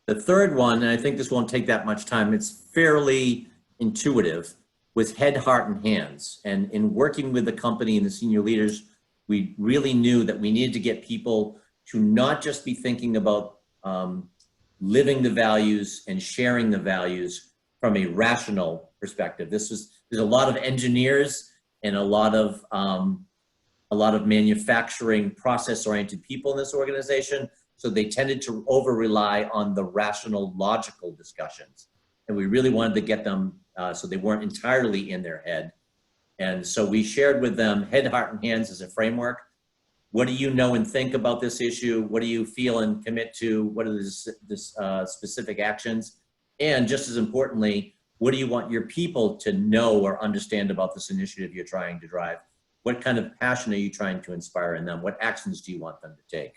S1: The third one, and I think this won't take that much time, it's fairly intuitive, was head, heart, and hands. And in working with the company and the senior leaders, we really knew that we needed to get people to not just be thinking about living the values and sharing the values from a rational perspective. There's a lot of engineers and a lot of manufacturing process-oriented people in this organization. So they tended to over-rely on the rational, logical discussions. And we really wanted to get them so they weren't entirely in their head. And so we shared with them head, heart, and hands as a framework. What do you know and think about this issue? What do you feel and commit to? What are the specific actions? And just as importantly, what do you want your people to know or understand about this initiative you're trying to drive? What kind of passion are you trying to inspire in them? What actions do you want them to take?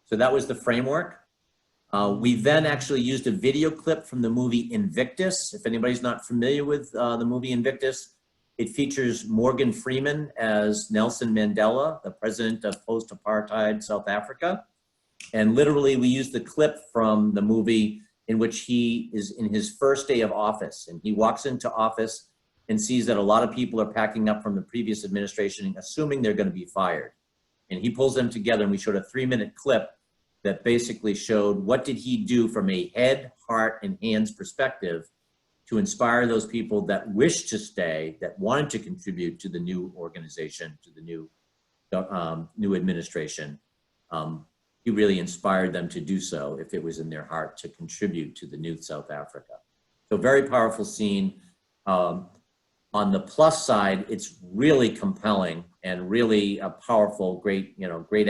S1: So that was the framework. We then actually used a video clip from the movie Invictus. If anybody's not familiar with the movie Invictus, it features Morgan Freeman as Nelson Mandela, the president of post-apartheid South Africa. And literally we used the clip from the movie in which he is in his first day of office. And he walks into office and sees that a lot of people are packing up from the previous administration, assuming they're gonna be fired. And he pulls them together, and we showed a 3-minute clip that basically showed what did he do from a head, heart, and hands perspective to inspire those people that wished to stay, that wanted to contribute to the new organization, to the new administration. He really inspired them to do so if it was in their heart to contribute to the new South Africa. So very powerful scene. On the plus side, it's really compelling and really a powerful, great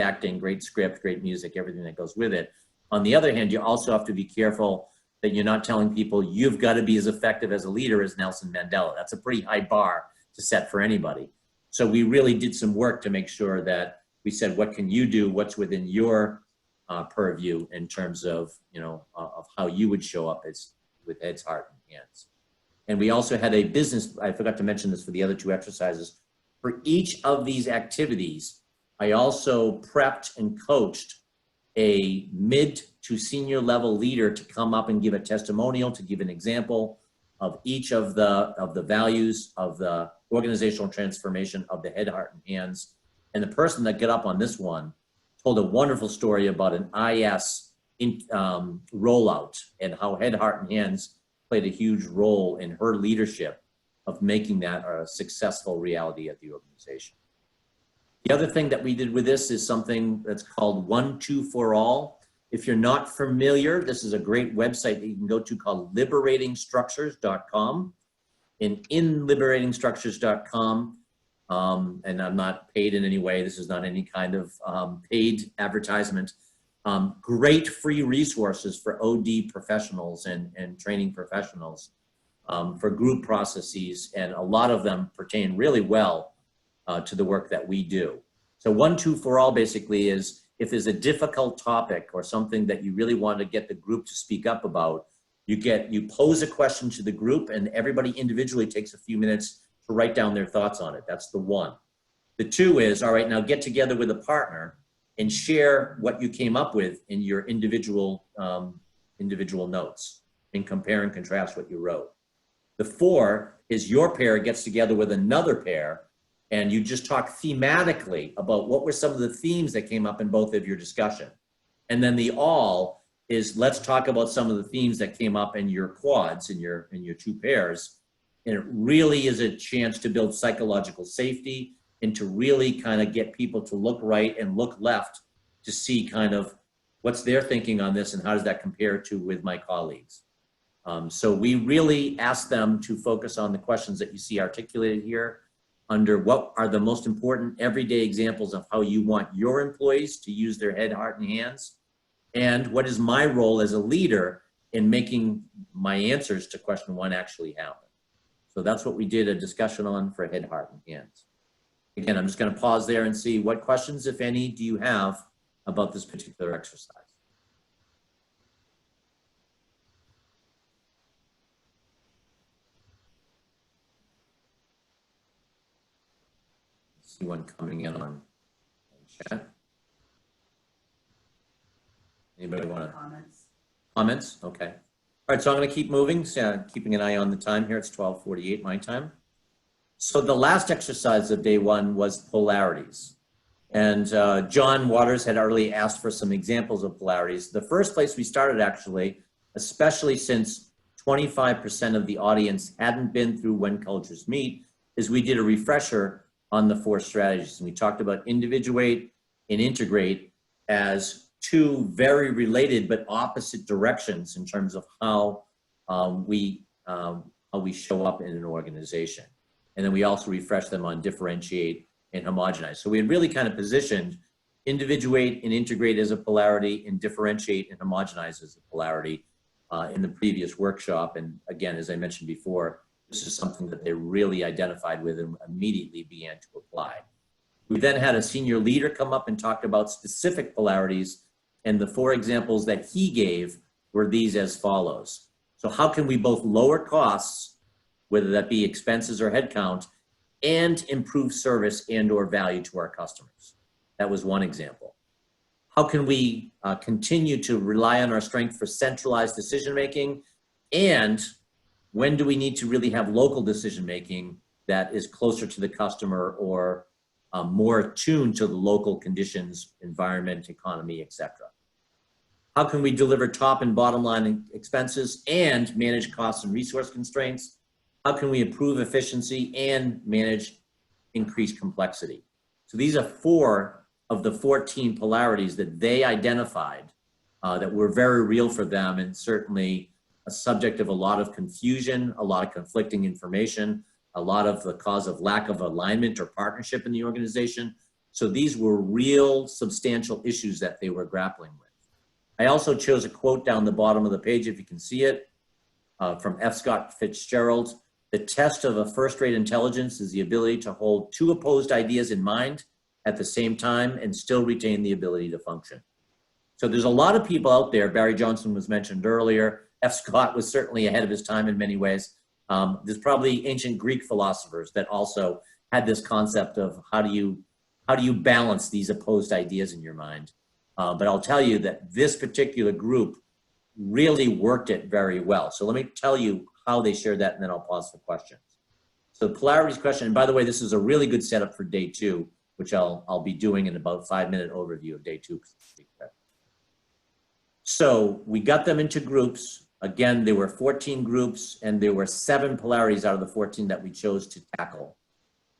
S1: acting, great script, great music, everything that goes with it. On the other hand, you also have to be careful that you're not telling people you've got to be as effective as a leader as Nelson Mandela. That's a pretty high bar to set for anybody. So we really did some work to make sure that we said, what can you do? What's within your purview in terms of, of how you would show up as with heads, heart, and hands. And we also had a business, I forgot to mention this for the other two exercises. For each of these activities, I also prepped and coached a mid to senior level leader to come up and give a testimonial, to give an example of each of the values of the organizational transformation of the head, heart, and hands. And the person that got up on this one told a wonderful story about an IS rollout and how head, heart, and hands played a huge role in her leadership of making that a successful reality at the organization. The other thing that we did with this is something that's called 1, 2 for all. If you're not familiar, this is a great website that you can go to called liberatingstructures.com. And in liberatingstructures.com, and I'm not paid in any way, this is not any kind of paid advertisement, great free resources for OD professionals and training professionals for group processes, and a lot of them pertain really well to the work that we do. So 1, 2 for all basically is, if there's a difficult topic or something that you really want to get the group to speak up about, you pose a question to the group and everybody individually takes a few minutes to write down their thoughts on it. That's the 1. The 2 is, all right, now get together with a partner and share what you came up with in your individual notes and compare and contrast what you wrote. The 4 is your pair gets together with another pair and you just talk thematically about what were some of the themes that came up in both of your discussion. And then the all is, let's talk about some of the themes that came up in your quads, in your 2 pairs. And it really is a chance to build psychological safety and to really kind of get people to look right and look left to see kind of what's their thinking on this and how does that compare to with my colleagues. So we really ask them to focus on the questions that you see articulated here under what are the most important everyday examples of how you want your employees to use their head, heart, and hands, and what is my role as a leader in making my answers to question 1 actually happen. So that's what we did a discussion on for head, heart, and hands. Again, I'm just going to pause there and see what questions, if any, do you have about this particular exercise? See one coming in on chat. Anybody want to? Comments? Okay. All right, so I'm going to keep moving, so keeping an eye on the time here. It's 12:48 my time. So the last exercise of day 1 was polarities. And John Waters had already asked for some examples of polarities. The first place we started, actually, especially since 25% of the audience hadn't been through When Cultures Meet, is we did a refresher on the 4 strategies. And we talked about individuate and integrate as 2 very related but opposite directions in terms of how we show up in an organization. And then we also refreshed them on differentiate and homogenize. So we had really kind of positioned individuate and integrate as a polarity and differentiate and homogenize as a polarity in the previous workshop. And again, as I mentioned before, this is something that they really identified with and immediately began to apply. We then had a senior leader come up and talk about specific polarities, and the 4 examples that he gave were these as follows. So how can we both lower costs, whether that be expenses or headcount, and improve service and or value to our customers? That was one example. How can we continue to rely on our strength for centralized decision-making, and when do we need to really have local decision-making that is closer to the customer or more attuned to the local conditions, environment, economy, etc.? How can we deliver top and bottom line expenses and manage costs and resource constraints? How can we improve efficiency and manage increased complexity? So these are 4 of the 14 polarities that they identified that were very real for them, and certainly a subject of a lot of confusion, a lot of conflicting information, a lot of the cause of lack of alignment or partnership in the organization. So these were real substantial issues that they were grappling with. I also chose a quote down the bottom of the page, if you can see it, from F. Scott Fitzgerald. The test of a first-rate intelligence is the ability to hold 2 opposed ideas in mind at the same time and still retain the ability to function. So there's a lot of people out there, Barry Johnson was mentioned earlier, F. Scott was certainly ahead of his time in many ways. There's probably ancient Greek philosophers that also had this concept of how do you balance these opposed ideas in your mind. But I'll tell you that this particular group really worked it very well. So let me tell you how they shared that, and then I'll pause for questions. So the polarities question, and by the way, this is a really good setup for day 2, which I'll be doing in about 5-minute overview of day 2. So we got them into groups. Again, there were 14 groups, and there were 7 polarities out of the 14 that we chose to tackle.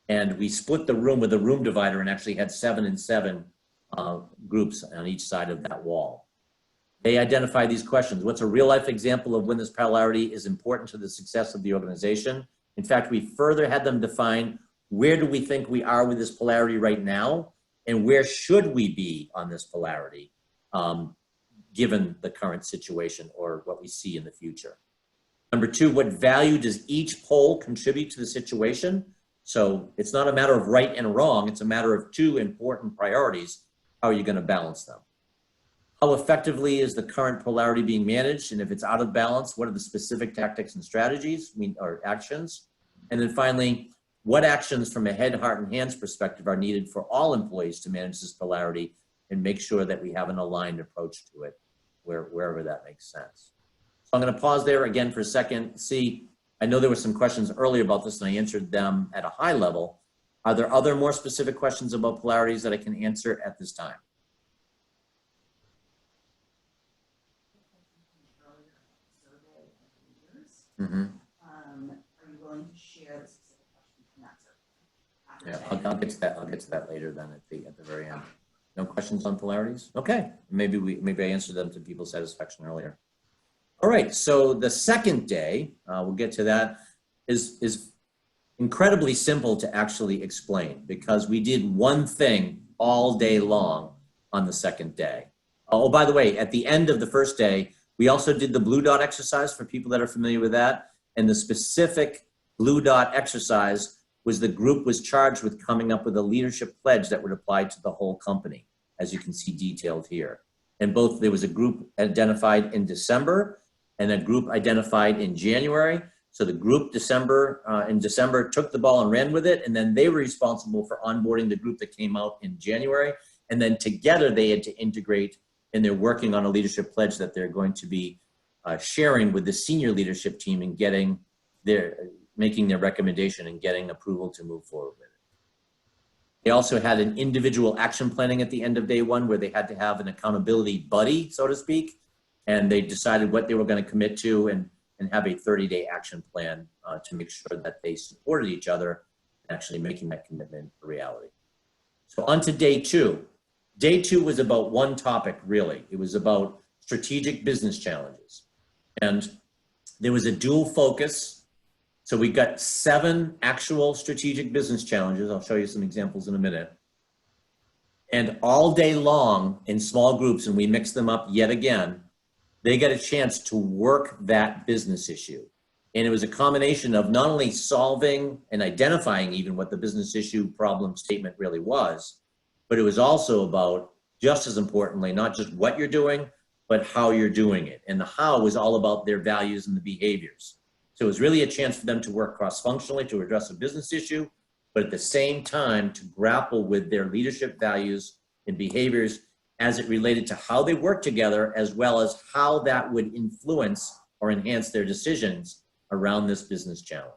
S1: And we split the room with a room divider and actually had 7 and 7 groups on each side of that wall. They identify these questions. What's a real life example of when this polarity is important to the success of the organization? In fact, we further had them define where do we think we are with this polarity right now, and where should we be on this polarity, given the current situation or what we see in the future. Number 2, what value does each pole contribute to the situation? So it's not a matter of right and wrong, it's a matter of 2 important priorities. How are you going to balance them? How effectively is the current polarity being managed? And if it's out of balance, what are the specific tactics and strategies or actions? And then finally, what actions from a head, heart, and hands perspective are needed for all employees to manage this polarity and make sure that we have an aligned approach to it wherever that makes sense. So I'm going to pause there again for a second. See, I know there were some questions earlier about this and I answered them at a high level. Are there other more specific questions about polarities that I can answer at this time? Mm-hmm.
S3: Are you willing to share the specific questions from that survey?
S1: Yeah, I'll get to that. I'll get to that later then at the very end. No questions on polarities? Okay, maybe I answered them to people's satisfaction earlier. All right, so the second day, we'll get to that, is incredibly simple to actually explain because we did one thing all day long on the second day. Oh, by the way, at the end of the first day, we also did the blue dot exercise for people that are familiar with that. And the specific blue dot exercise was the group was charged with coming up with a leadership pledge that would apply to the whole company, as you can see detailed here. And both, there was a group identified in December and a group identified in January. So the group in December took the ball and ran with it. And then they were responsible for onboarding the group that came out in January. And then together they had to integrate, and they're working on a leadership pledge that they're going to be sharing with the senior leadership team and making their recommendation and getting approval to move forward with it. They also had an individual action planning at the end of day 1 where they had to have an accountability buddy, so to speak, and they decided what they were going to commit to and have a 30-day action plan to make sure that they supported each other in actually making that commitment a reality. So on to day 2. Day 2 was about one topic, really. It was about strategic business challenges. And there was a dual focus. So we got 7 actual strategic business challenges. I'll show you some examples in a minute. And all day long in small groups, and we mixed them up yet again, they got a chance to work that business issue. And it was a combination of not only solving and identifying even what the business issue problem statement really was, but it was also about, just as importantly, not just what you're doing, but how you're doing it. And the how was all about their values and the behaviors. So it was really a chance for them to work cross-functionally to address a business issue, but at the same time to grapple with their leadership values and behaviors as it related to how they work together, as well as how that would influence or enhance their decisions around this business challenge.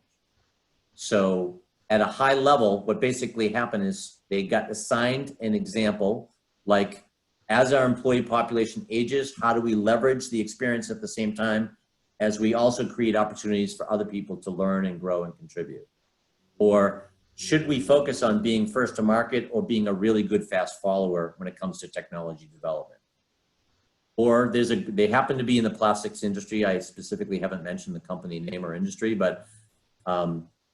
S1: So at a high level, what basically happened is they got assigned an example, like as our employee population ages, how do we leverage the experience at the same time as we also create opportunities for other people to learn and grow and contribute? Or should we focus on being first to market or being a really good fast follower when it comes to technology development? Or they happen to be in the plastics industry. I specifically haven't mentioned the company name or industry, but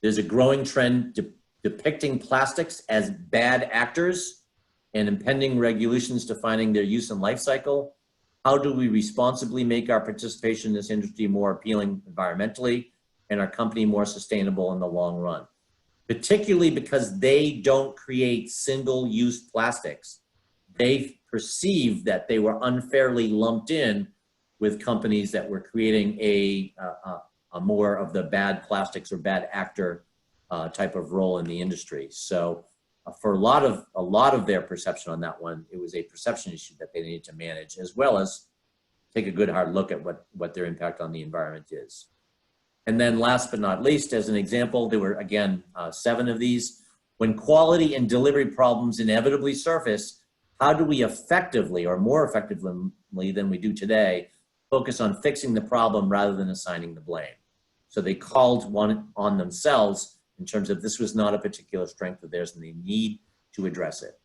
S1: there's a growing trend depicting plastics as bad actors and impending regulations defining their use and life cycle. How do we responsibly make our participation in this industry more appealing environmentally and our company more sustainable in the long run? Particularly because they don't create single-use plastics. They perceive that they were unfairly lumped in with companies that were creating a more of the bad plastics or bad actor type of role in the industry. So for a lot of their perception on that one, it was a perception issue that they needed to manage, as well as take a good hard look at what their impact on the environment is. And then last but not least, as an example, there were, again, 7 of these. When quality and delivery problems inevitably surface, how do we effectively, or more effectively than we do today, focus on fixing the problem rather than assigning the blame? So they called one on themselves in terms of this was not a particular strength of theirs and they need to address it.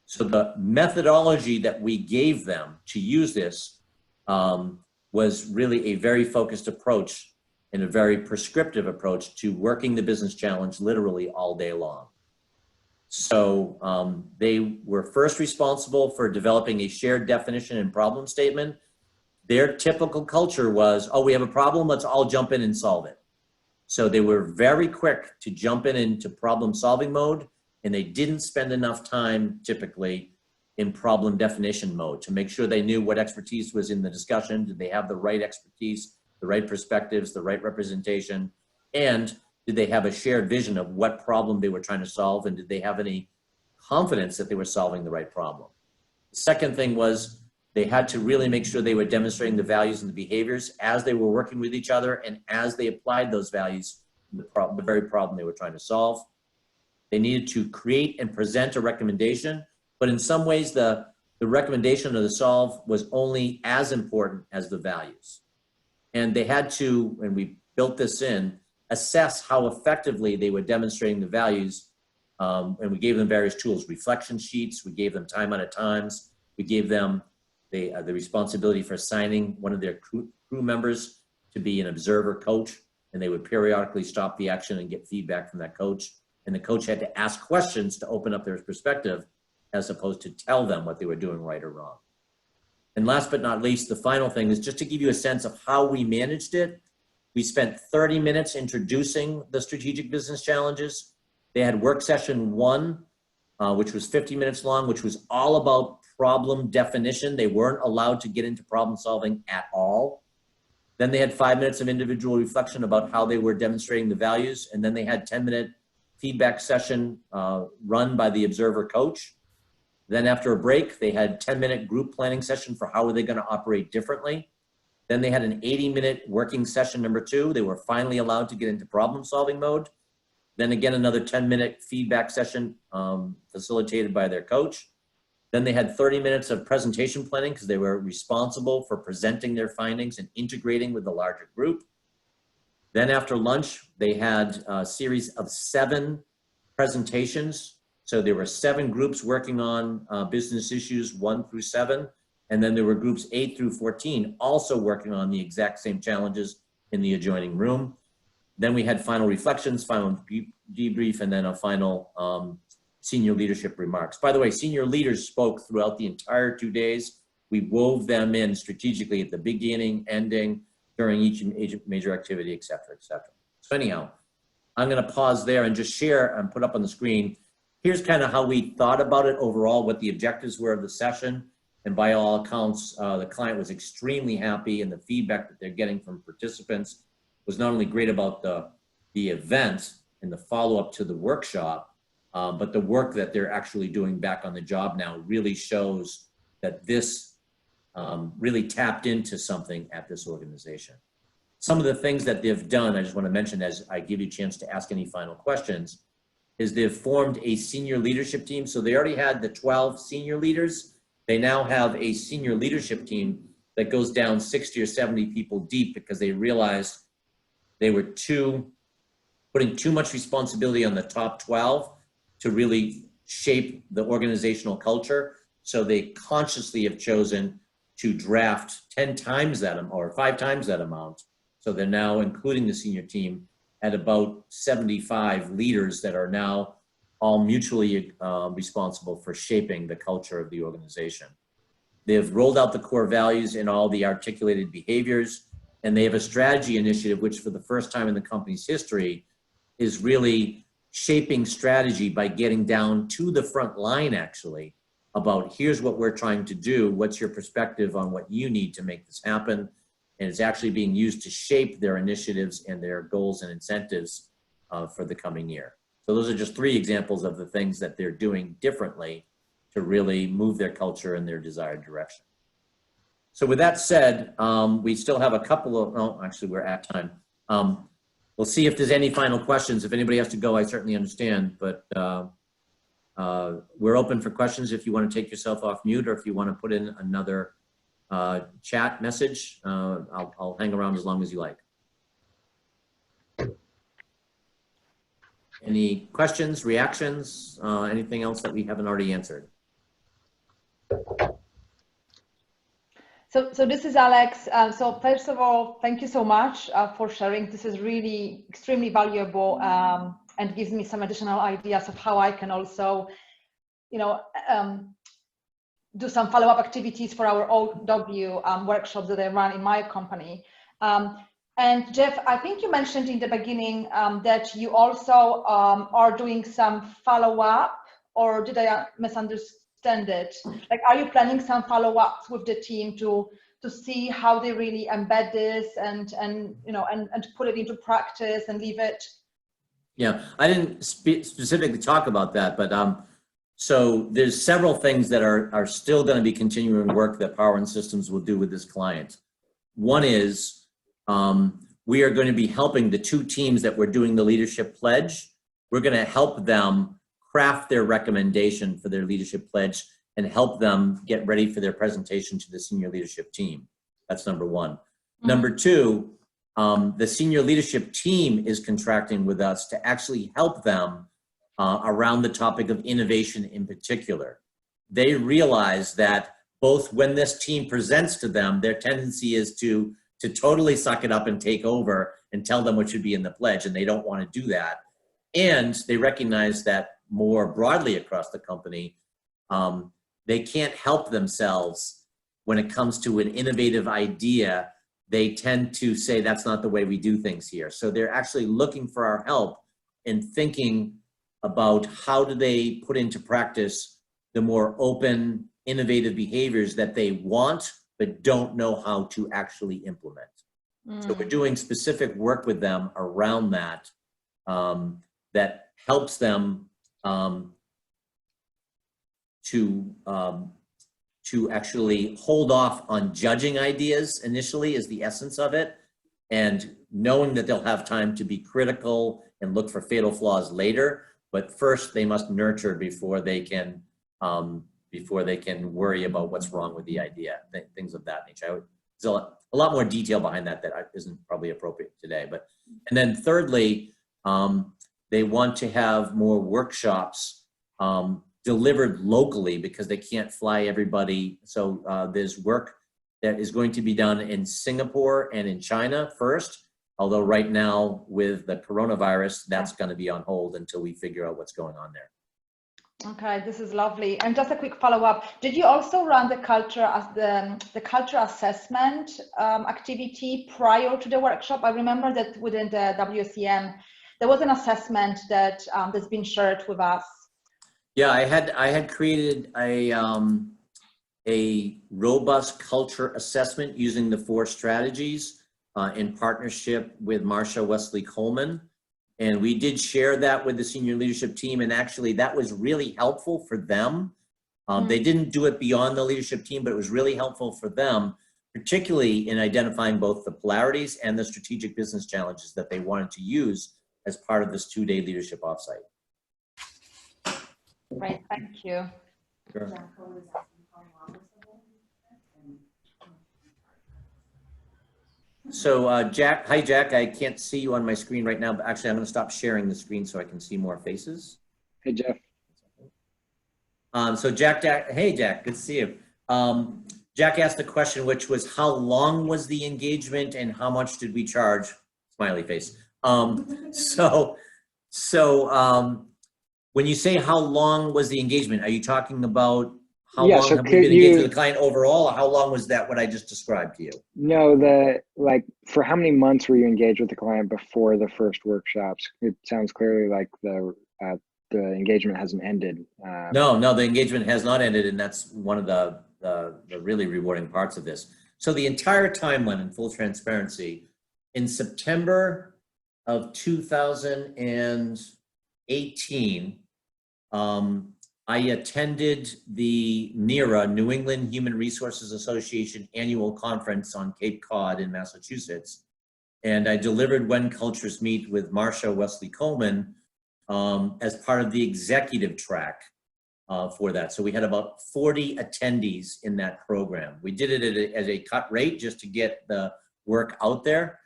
S1: So the methodology that we gave them to use this was really a very focused approach and a very prescriptive approach to working the business challenge literally all day long. So they were first responsible for developing a shared definition and problem statement. Their typical culture was, oh, we have a problem, let's all jump in and solve it. So they were very quick to jump into problem solving mode, and they didn't spend enough time typically in problem definition mode to make sure they knew what expertise was in the discussion. Did they have the right expertise, the right perspectives, the right representation, and did they have a shared vision of what problem they were trying to solve, and did they have any confidence that they were solving the right problem? The second thing was they had to really make sure they were demonstrating the values and the behaviors as they were working with each other and as they applied those values to the very problem they were trying to solve. They needed to create and present a recommendation, but in some ways the recommendation or the solve was only as important as the values. And they had to, and we built this in, assess how effectively they were demonstrating the values. And we gave them various tools, reflection sheets, we gave them time out of times, we gave them the responsibility for assigning one of their crew members to be an observer coach, and they would periodically stop the action and get feedback from that coach. And the coach had to ask questions to open up their perspective as opposed to tell them what they were doing right or wrong. And last but not least, the final thing is just to give you a sense of how we managed it. We spent 30 minutes introducing the strategic business challenges. They had work session 1, which was 50 minutes long, which was all about problem definition. They weren't allowed to get into problem solving at all. Then they had 5 minutes of individual reflection about how they were demonstrating the values. And then they had 10-minute feedback session run by the observer coach. Then after a break, they had 10-minute group planning session for how are they going to operate differently. Then they had an 80-minute working session number 2. They were finally allowed to get into problem solving mode. Then again, another 10-minute feedback session facilitated by their coach. Then they had 30 minutes of presentation planning because they were responsible for presenting their findings and integrating with the larger group. Then after lunch, they had a series of 7 presentations. So there were 7 groups working on business issues 1 through 7. And then there were groups 8 through 14 also working on the exact same challenges in the adjoining room. Then we had final reflections, final debrief, and then a final senior leadership remarks. By the way, senior leaders spoke throughout the entire 2 days. We wove them in strategically at the beginning, ending, during each major activity, et cetera, et cetera. So anyhow, I'm gonna pause there and just share and put up on the screen. Here's kind of how we thought about it overall, what the objectives were of the session. And by all accounts, the client was extremely happy, and the feedback that they're getting from participants was not only great about the event and the follow-up to the workshop, but the work that they're actually doing back on the job now really shows that this really tapped into something at this organization. Some of the things that they've done, I just want to mention as I give you a chance to ask any final questions, is they've formed a senior leadership team. So they already had the 12 senior leaders. They now have a senior leadership team that goes down 60 or 70 people deep because they realized they were putting too much responsibility on the top 12 to really shape the organizational culture. So they consciously have chosen to draft 10 times that or 5 times that amount. So they're now including the senior team at about 75 leaders that are now all mutually responsible for shaping the culture of the organization. They've rolled out the core values and all the articulated behaviors, and they have a strategy initiative, which for the first time in the company's history is really shaping strategy by getting down to the front line, actually, about here's what we're trying to do. What's your perspective on what you need to make this happen? And it's actually being used to shape their initiatives and their goals and incentives for the coming year. So those are just 3 examples of the things that they're doing differently to really move their culture in their desired direction. So with that said, we still have a couple of, oh, actually we're at time. We'll see if there's any final questions. If anybody has to go, I certainly understand, but we're open for questions if you want to take yourself off mute or if you want to put in another chat message. I'll hang around as long as you like. Any questions, reactions, anything else that we haven't already answered?
S2: So this is Alex. So first of all, thank you so much for sharing. This is really extremely valuable and gives me some additional ideas of how I can also, you know, do some follow-up activities for our OW workshops that I run in my company. And Jeff, I think you mentioned in the beginning that you also are doing some follow-up, or did I misunderstand it? Like, are you planning some follow-ups with the team to see how they really embed this and you know and put it into practice and leave it?
S1: Yeah, I didn't specifically talk about that, but so there's several things that are still going to be continuing work that Power and Systems will do with this client. One is we are going to be helping the 2 teams that we're doing the leadership pledge. We're going to help them craft their recommendation for their leadership pledge and help them get ready for their presentation to the senior leadership team. That's number 1. Mm-hmm. Number 2, the senior leadership team is contracting with us to actually help them around the topic of innovation in particular. They realize that both when this team presents to them, their tendency is to totally suck it up and take over and tell them what should be in the pledge, and they don't want to do that. And they recognize that more broadly across the company, they can't help themselves when it comes to an innovative idea. They tend to say, that's not the way we do things here. So they're actually looking for our help in thinking about how do they put into practice the more open, innovative behaviors that they want, but don't know how to actually implement. So we're doing specific work with them around that, that helps them to actually hold off on judging ideas initially is the essence of it, and knowing that they'll have time to be critical and look for fatal flaws later. But first they must nurture before they can worry about what's wrong with the idea, things of that nature. There's a lot more detail behind that isn't probably appropriate today. And then thirdly, they want to have more workshops delivered locally because they can't fly everybody. So there's work that is going to be done in Singapore and in China first, although right now with the coronavirus, that's going to be on hold until we figure out what's going on there.
S2: Okay, this is lovely. And just a quick follow-up: did you also run the culture as the culture assessment activity prior to the workshop? I remember that within the WCM there was an assessment that that's been shared with us.
S1: Yeah, I had created a robust culture assessment using the 4 strategies in partnership with Marsha Wesley Coleman. And we did share that with the senior leadership team. And actually that was really helpful for them. They didn't do it beyond the leadership team, but it was really helpful for them, particularly in identifying both the polarities and the strategic business challenges that they wanted to use as part of this 2-day leadership offsite.
S2: Great, thank you.
S1: Sure. So Jack, hi Jack, I can't see you on my screen right now, but actually I'm going to stop sharing the screen so I can see more faces.
S4: Hey Jeff.
S1: So Jack, hey Jack, good to see you. Jack asked the question, which was how long was the engagement and how much did we charge? Smiley face. When you say how long was the engagement, are you talking about how long have we been engaged with the client overall, or how long was that what I just described to you?
S4: No, like for how many months were you engaged with the client before the first workshops? It sounds clearly like the the engagement hasn't ended.
S1: No, the engagement has not ended, and that's one of the really rewarding parts of this. So the entire timeline, in full transparency, in September of 2018, I attended the NERA, New England Human Resources Association annual conference on Cape Cod in Massachusetts. And I delivered When Cultures Meet with Marsha Wesley Coleman as part of the executive track for that. So we had about 40 attendees in that program. We did it as a cut rate just to get the work out there.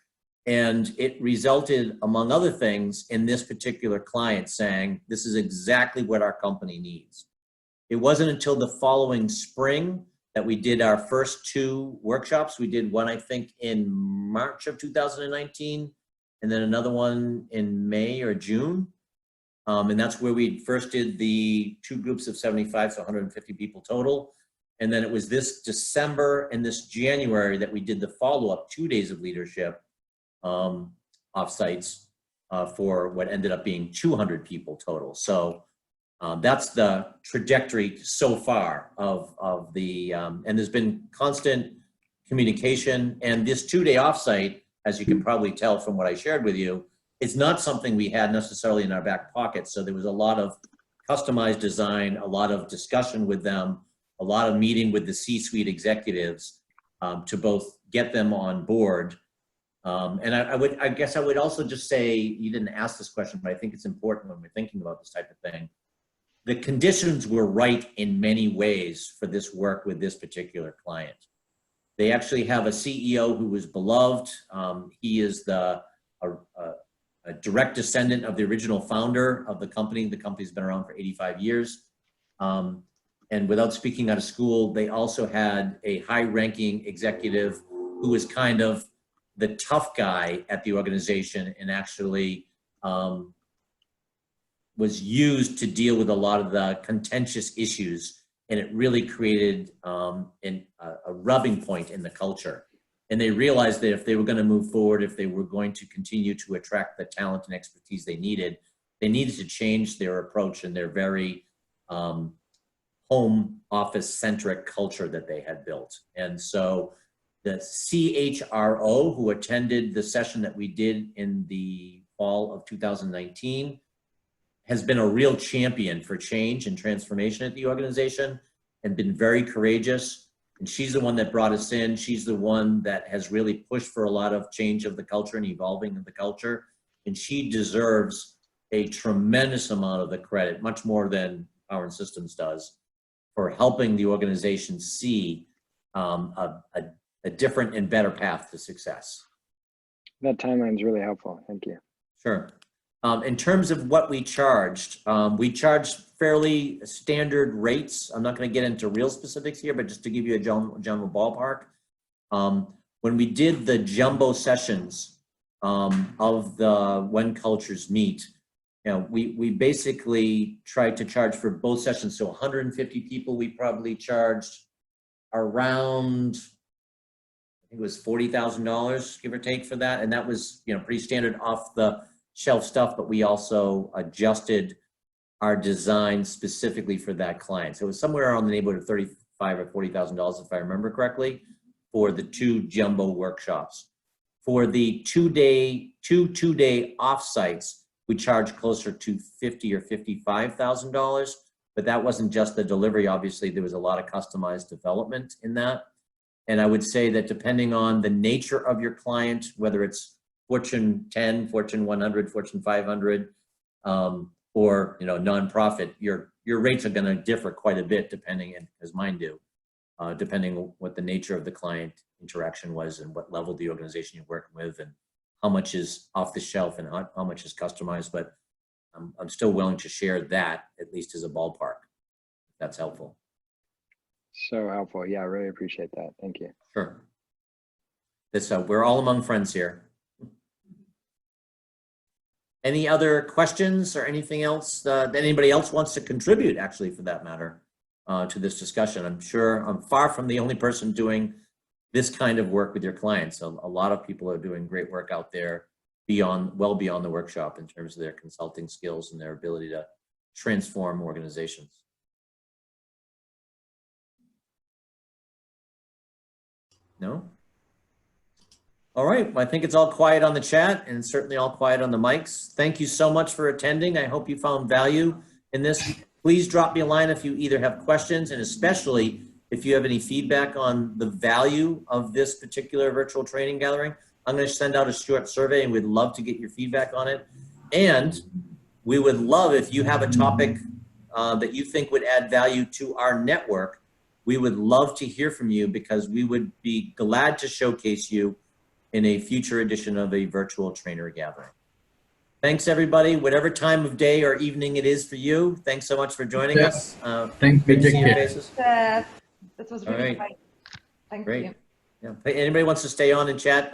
S1: And it resulted, among other things, in this particular client saying, this is exactly what our company needs. It wasn't until the following spring that we did our first 2 workshops. We did one, I think, in March of 2019, and then another one in May or June. And that's where we first did the 2 groups of 75, so 150 people total. And then it was this December and this January that we did the follow-up 2 days of leadership offsites for what ended up being 200 people total. So that's the trajectory so far of the, and there's been constant communication. And this 2-day offsite, as you can probably tell from what I shared with you, it's not something we had necessarily in our back pocket. So there was a lot of customized design, a lot of discussion with them, a lot of meeting with the C-suite executives to both get them on board. And I guess I would also just say, you didn't ask this question, but I think it's important when we're thinking about this type of thing. The conditions were right in many ways for this work with this particular client. They actually have a CEO who was beloved. He is a direct descendant of the original founder of the company. The company's been around for 85 years. And without speaking out of school, they also had a high-ranking executive who was kind of the tough guy at the organization and actually was used to deal with a lot of the contentious issues. And it really created a rubbing point in the culture. And they realized that if they were going to move forward, if they were going to continue to attract the talent and expertise they needed to change their approach and their very home office centric culture that they had built. And so the CHRO who attended the session that we did in the fall of 2019 has been a real champion for change and transformation at the organization and been very courageous. And she's the one that brought us in. She's the one that has really pushed for a lot of change of the culture and evolving of the culture. And she deserves a tremendous amount of the credit, much more than Power and Systems does, for helping the organization see a different and better path to success.
S4: That timeline is really helpful. Thank you.
S1: Sure. In terms of what we charged fairly standard rates. I'm not going to get into real specifics here, but just to give you a general ballpark. When we did the jumbo sessions of the When Cultures Meet, we basically tried to charge for both sessions. So 150 people, we probably charged around, I think it was $40,000, give or take, for that. And that was, pretty standard off the shelf stuff, but we also adjusted our design specifically for that client. So it was somewhere around the neighborhood of $35,000 or $40,000, if I remember correctly, for the 2 jumbo workshops. For the two-day offsites, we charged closer to $50,000 or $55,000, but that wasn't just the delivery. Obviously, there was a lot of customized development in that. And I would say that depending on the nature of your client, whether it's Fortune 10, Fortune 100, Fortune 500, or nonprofit, your rates are going to differ quite a bit depending, as mine do, depending on what the nature of the client interaction was and what level the organization you're working with and how much is off the shelf and how much is customized. But I'm still willing to share that, at least as a ballpark, if that's helpful.
S4: So helpful. Yeah, I really appreciate that. Thank you.
S1: Sure. We're all among friends here. Any other questions or anything else that anybody else wants to contribute, actually, for that matter, to this discussion? I'm sure I'm far from the only person doing this kind of work with your clients. A lot of people are doing great work out there well beyond the workshop in terms of their consulting skills and their ability to transform organizations. No? All right, well, I think it's all quiet on the chat and certainly all quiet on the mics. Thank you so much for attending. I hope you found value in this. Please drop me a line if you either have questions, and especially if you have any feedback on the value of this particular virtual training gathering. I'm going to send out a short survey and we'd love to get your feedback on it. And we would love if you have a topic that you think would add value to our network. We would love to hear from you because we would be glad to showcase you in a future edition of a virtual trainer gathering. Thanks everybody, whatever time of day or evening it is for you. Thanks so much for joining us.
S5: Thanks,
S1: Good to see your
S5: Vijay.
S1: faces.
S2: That was
S1: All
S2: really
S1: right.
S2: great. Thank
S1: Great.
S2: you.
S1: Yeah. Hey, anybody wants to stay on and chat?